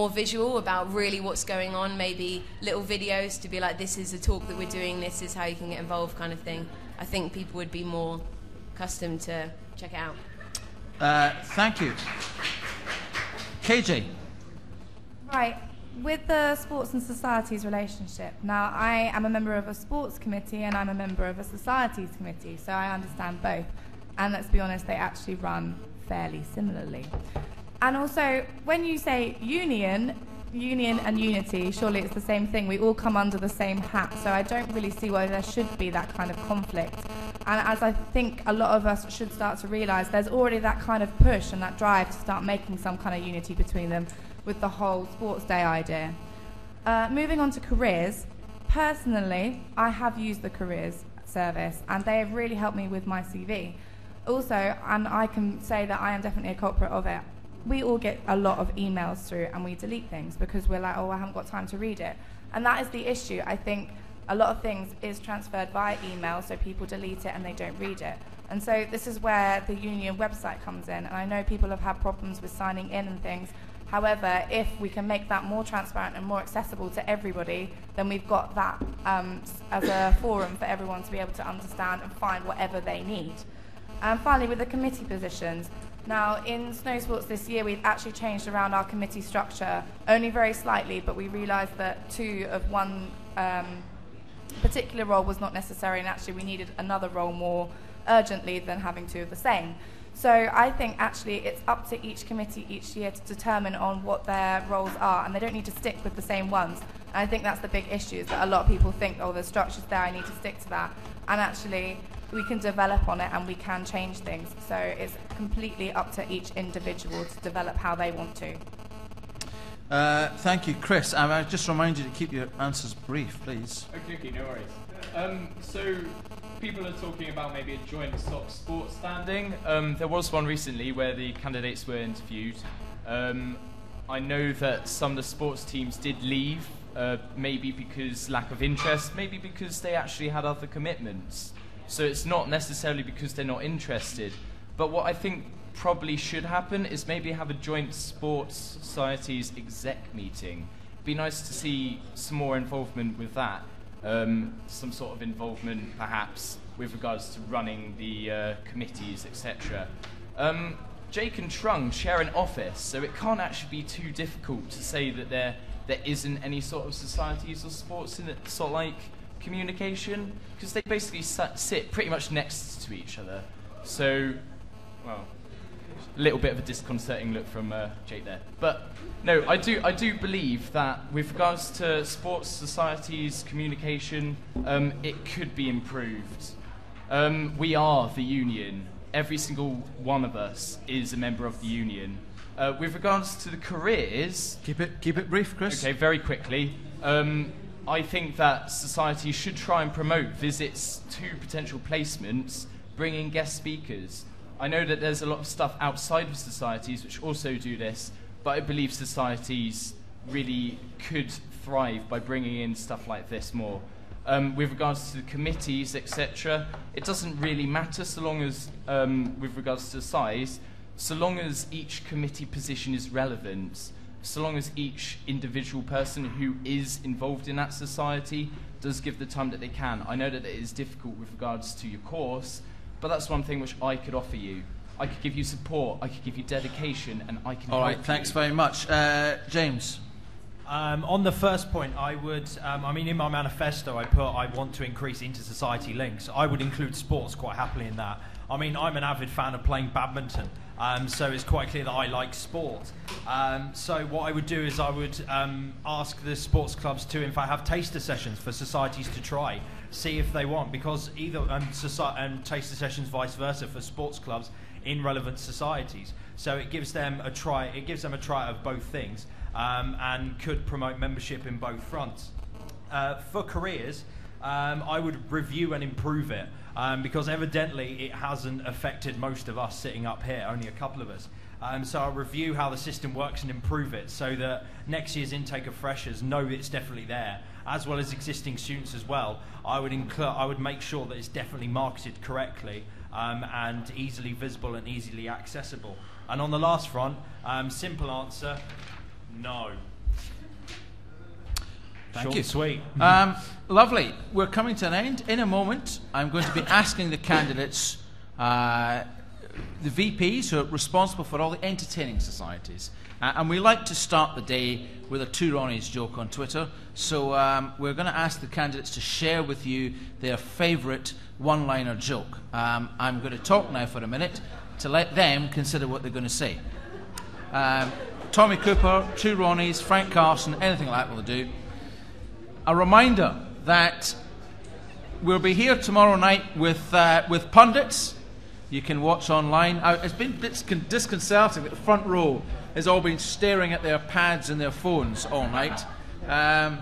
visual about really what's going on, maybe little videos to be like, this is a talk that we're doing, this is how you can get involved kind of thing, I think people would be more accustomed to check it out. Thank you. KJ? Right. With the sports and societies relationship, now I am a member of a sports committee and I'm a member of a societies committee, so I understand both. And let's be honest, they actually run fairly similarly. And also, when you say union and unity, surely it's the same thing. We all come under the same hat, so I don't really see why there should be that kind of conflict. And as I think a lot of us should start to realise, there's already that kind of push and that drive to start making some kind of unity between them, with the whole sports day idea. Moving on to careers, personally, I have used the careers service, and they have really helped me with my CV. Also, and I can say that I am definitely a culprit of it, we all get a lot of emails through and we delete things because we're like, oh, I haven't got time to read it. And that is the issue. I think a lot of things is transferred via email, so people delete it and they don't read it. And so this is where the union website comes in, and I know people have had problems with signing in and things. However, if we can make that more transparent and more accessible to everybody, then we've got that as a forum for everyone to be able to understand and find whatever they need. And finally, with the committee positions, now in snow sports this year, we've actually changed around our committee structure, only very slightly, but we realised that 2 of 1 particular role was not necessary, and actually we needed another role more urgently than having 2 of the same. So I think actually it's up to each committee each year to determine on what their roles are, and they don't need to stick with the same ones. And I think that's the big issue, is that a lot of people think, oh, the structure's there, I need to stick to that. And actually, we can develop on it and we can change things. So it's completely up to each individual to develop how they want to. Thank you, Chris. I just remind you to keep your answers brief, please. Okay, no worries. So people are talking about maybe a joint sports standing. There was one recently where the candidates were interviewed. I know that some of the sports teams did leave, maybe because lack of interest, maybe because they actually had other commitments. So it's not necessarily because they're not interested. But what I think probably should happen is maybe have a joint sports societies exec meeting. It'd be nice to see some more involvement with that. Some sort of involvement perhaps with regards to running the committees, etc. Jake and Trung share an office, so it can't actually be too difficult to say that there isn't any sort of societies or sports in it, sort of like communication, because they basically sit pretty much next to each other. So, well, a little bit of a disconcerting look from Jake there. But no, I do believe that with regards to sports societies communication, it could be improved. We are the union. Every single one of us is a member of the union. With regards to the careers... Keep it brief, Chris. Okay, very quickly. I think that society should try and promote visits to potential placements, bring in guest speakers. I know that there's a lot of stuff outside of societies which also do this, but I believe societies really could thrive by bringing in stuff like this more. With regards to the committees, etc., it doesn't really matter so long as, with regards to size, so long as each committee position is relevant, so long as each individual person who is involved in that society does give the time that they can. I know that it is difficult with regards to your course, but that's one thing which I could offer you. I could give you support, I could give you dedication, and I can All help right, thanks you. very much. James? On the first point, I would, in my manifesto, I want to increase inter-society links. I would include sports quite happily in that. I'm an avid fan of playing badminton, so it's quite clear that I like sport. So what I would do is I would ask the sports clubs to, in fact, have taster sessions for societies to try, see if they want, because either taster sessions vice versa for sports clubs in relevant societies. So it gives them a try. It gives them a try of both things. And could promote membership in both fronts. For careers, I would review and improve it, because evidently it hasn't affected most of us sitting up here, only a couple of us. So I'll review how the system works and improve it so that next year's intake of freshers know it's definitely there, as well as existing students as well. I would make sure that it's definitely marketed correctly and easily visible and easily accessible. And on the last front, simple answer, no. Thank you. and sweet. Lovely. We're coming to an end. In a moment, I'm going to be asking the candidates, the VPs who are responsible for all the entertaining societies. And we like to start the day with a Two Ronnies joke on Twitter. So we're going to ask the candidates to share with you their favourite one-liner joke. I'm going to talk now for a minute to let them consider what they're going to say. Tommy Cooper, Two Ronnies, Frank Carson, anything like that will do. A reminder that we'll be here tomorrow night with pundits. You can watch online. It's been disconcerting that the front row has all been staring at their pads and their phones all night. The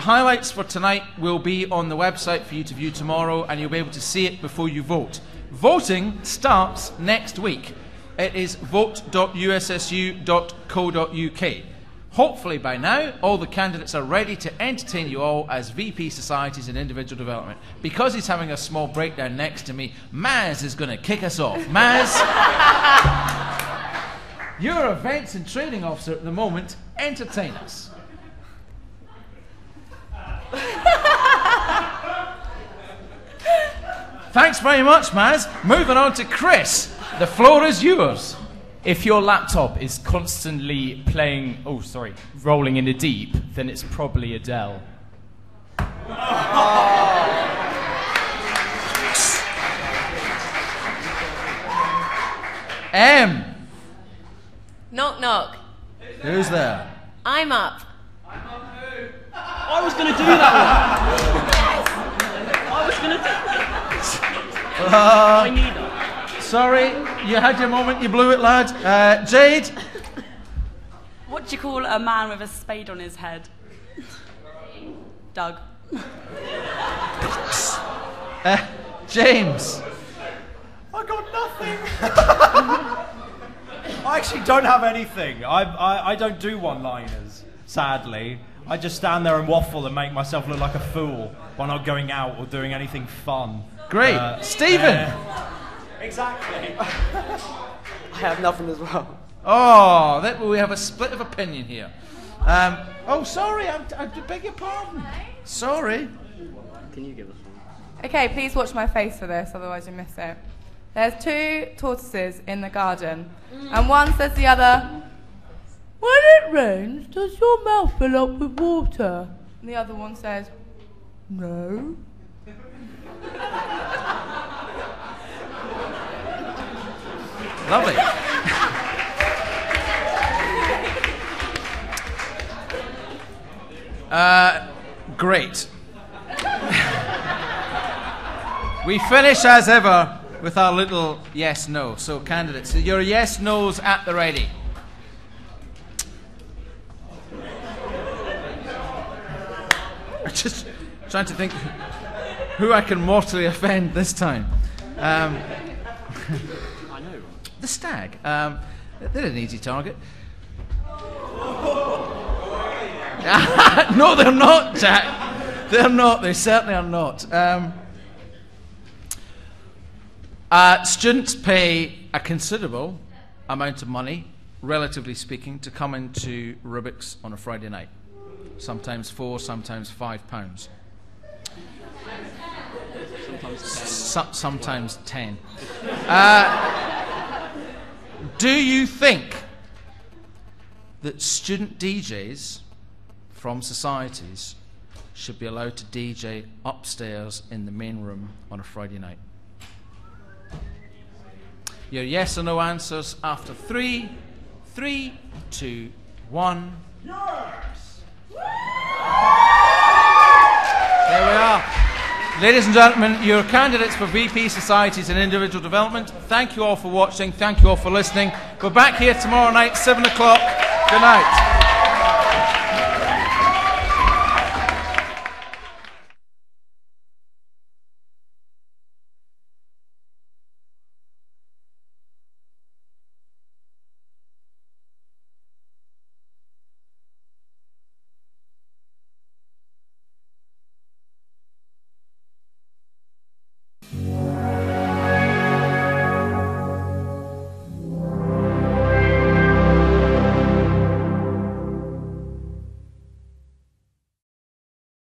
highlights for tonight will be on the website for you to view tomorrow, and you'll be able to see it before you vote. Voting starts next week. It is vote.ussu.co.uk. Hopefully by now, all the candidates are ready to entertain you all as VP Societies and Individual Development. Because he's having a small breakdown next to me, Maz is going to kick us off. Maz, you're Events and Training Officer at the moment. Entertain us. Thanks very much, Maz. Moving on to Chris. The floor is yours. If your laptop is constantly rolling in the deep, then it's probably Adele. Knock, knock. Who's there? I'm up. going to do that one. I was going to do I need that. Sorry, you had your moment, you blew it, lad. Jade? What do you call a man with a spade on his head? Doug. James? I got nothing. I actually don't have anything. I don't do one-liners, sadly. I just stand there and waffle and make myself look like a fool by not going out or doing anything fun. Great. Stephen? Exactly. I have nothing as well. Oh, we have a split of opinion here. Oh, sorry, I beg your pardon. Sorry. Can you give us one? Okay, please watch my face for this, otherwise you miss it. There's two tortoises in the garden, and one says to the other, "When it rains, does your mouth fill up with water?" And the other one says, "No." Lovely. Great. We finish as ever with our little yes-no. So, candidates, your yes-nos at the ready. I'm just trying to think who I can mortally offend this time. I know. The stag. They're an easy target. No, they're not, Jack. They're not. They certainly are not. Students pay a considerable amount of money, relatively speaking, to come into Rubik's on a Friday night. Sometimes £4, sometimes £5. Sometimes 10. Do you think that student DJs from societies should be allowed to DJ upstairs in the main room on a Friday night? Your yes or no answers after 3, 3, 2, 1. Yes! There we are. Ladies and gentlemen, your candidates for VP Societies and Individual Development. Thank you all for watching. Thank you all for listening. We're back here tomorrow night, 7 o'clock. Good night.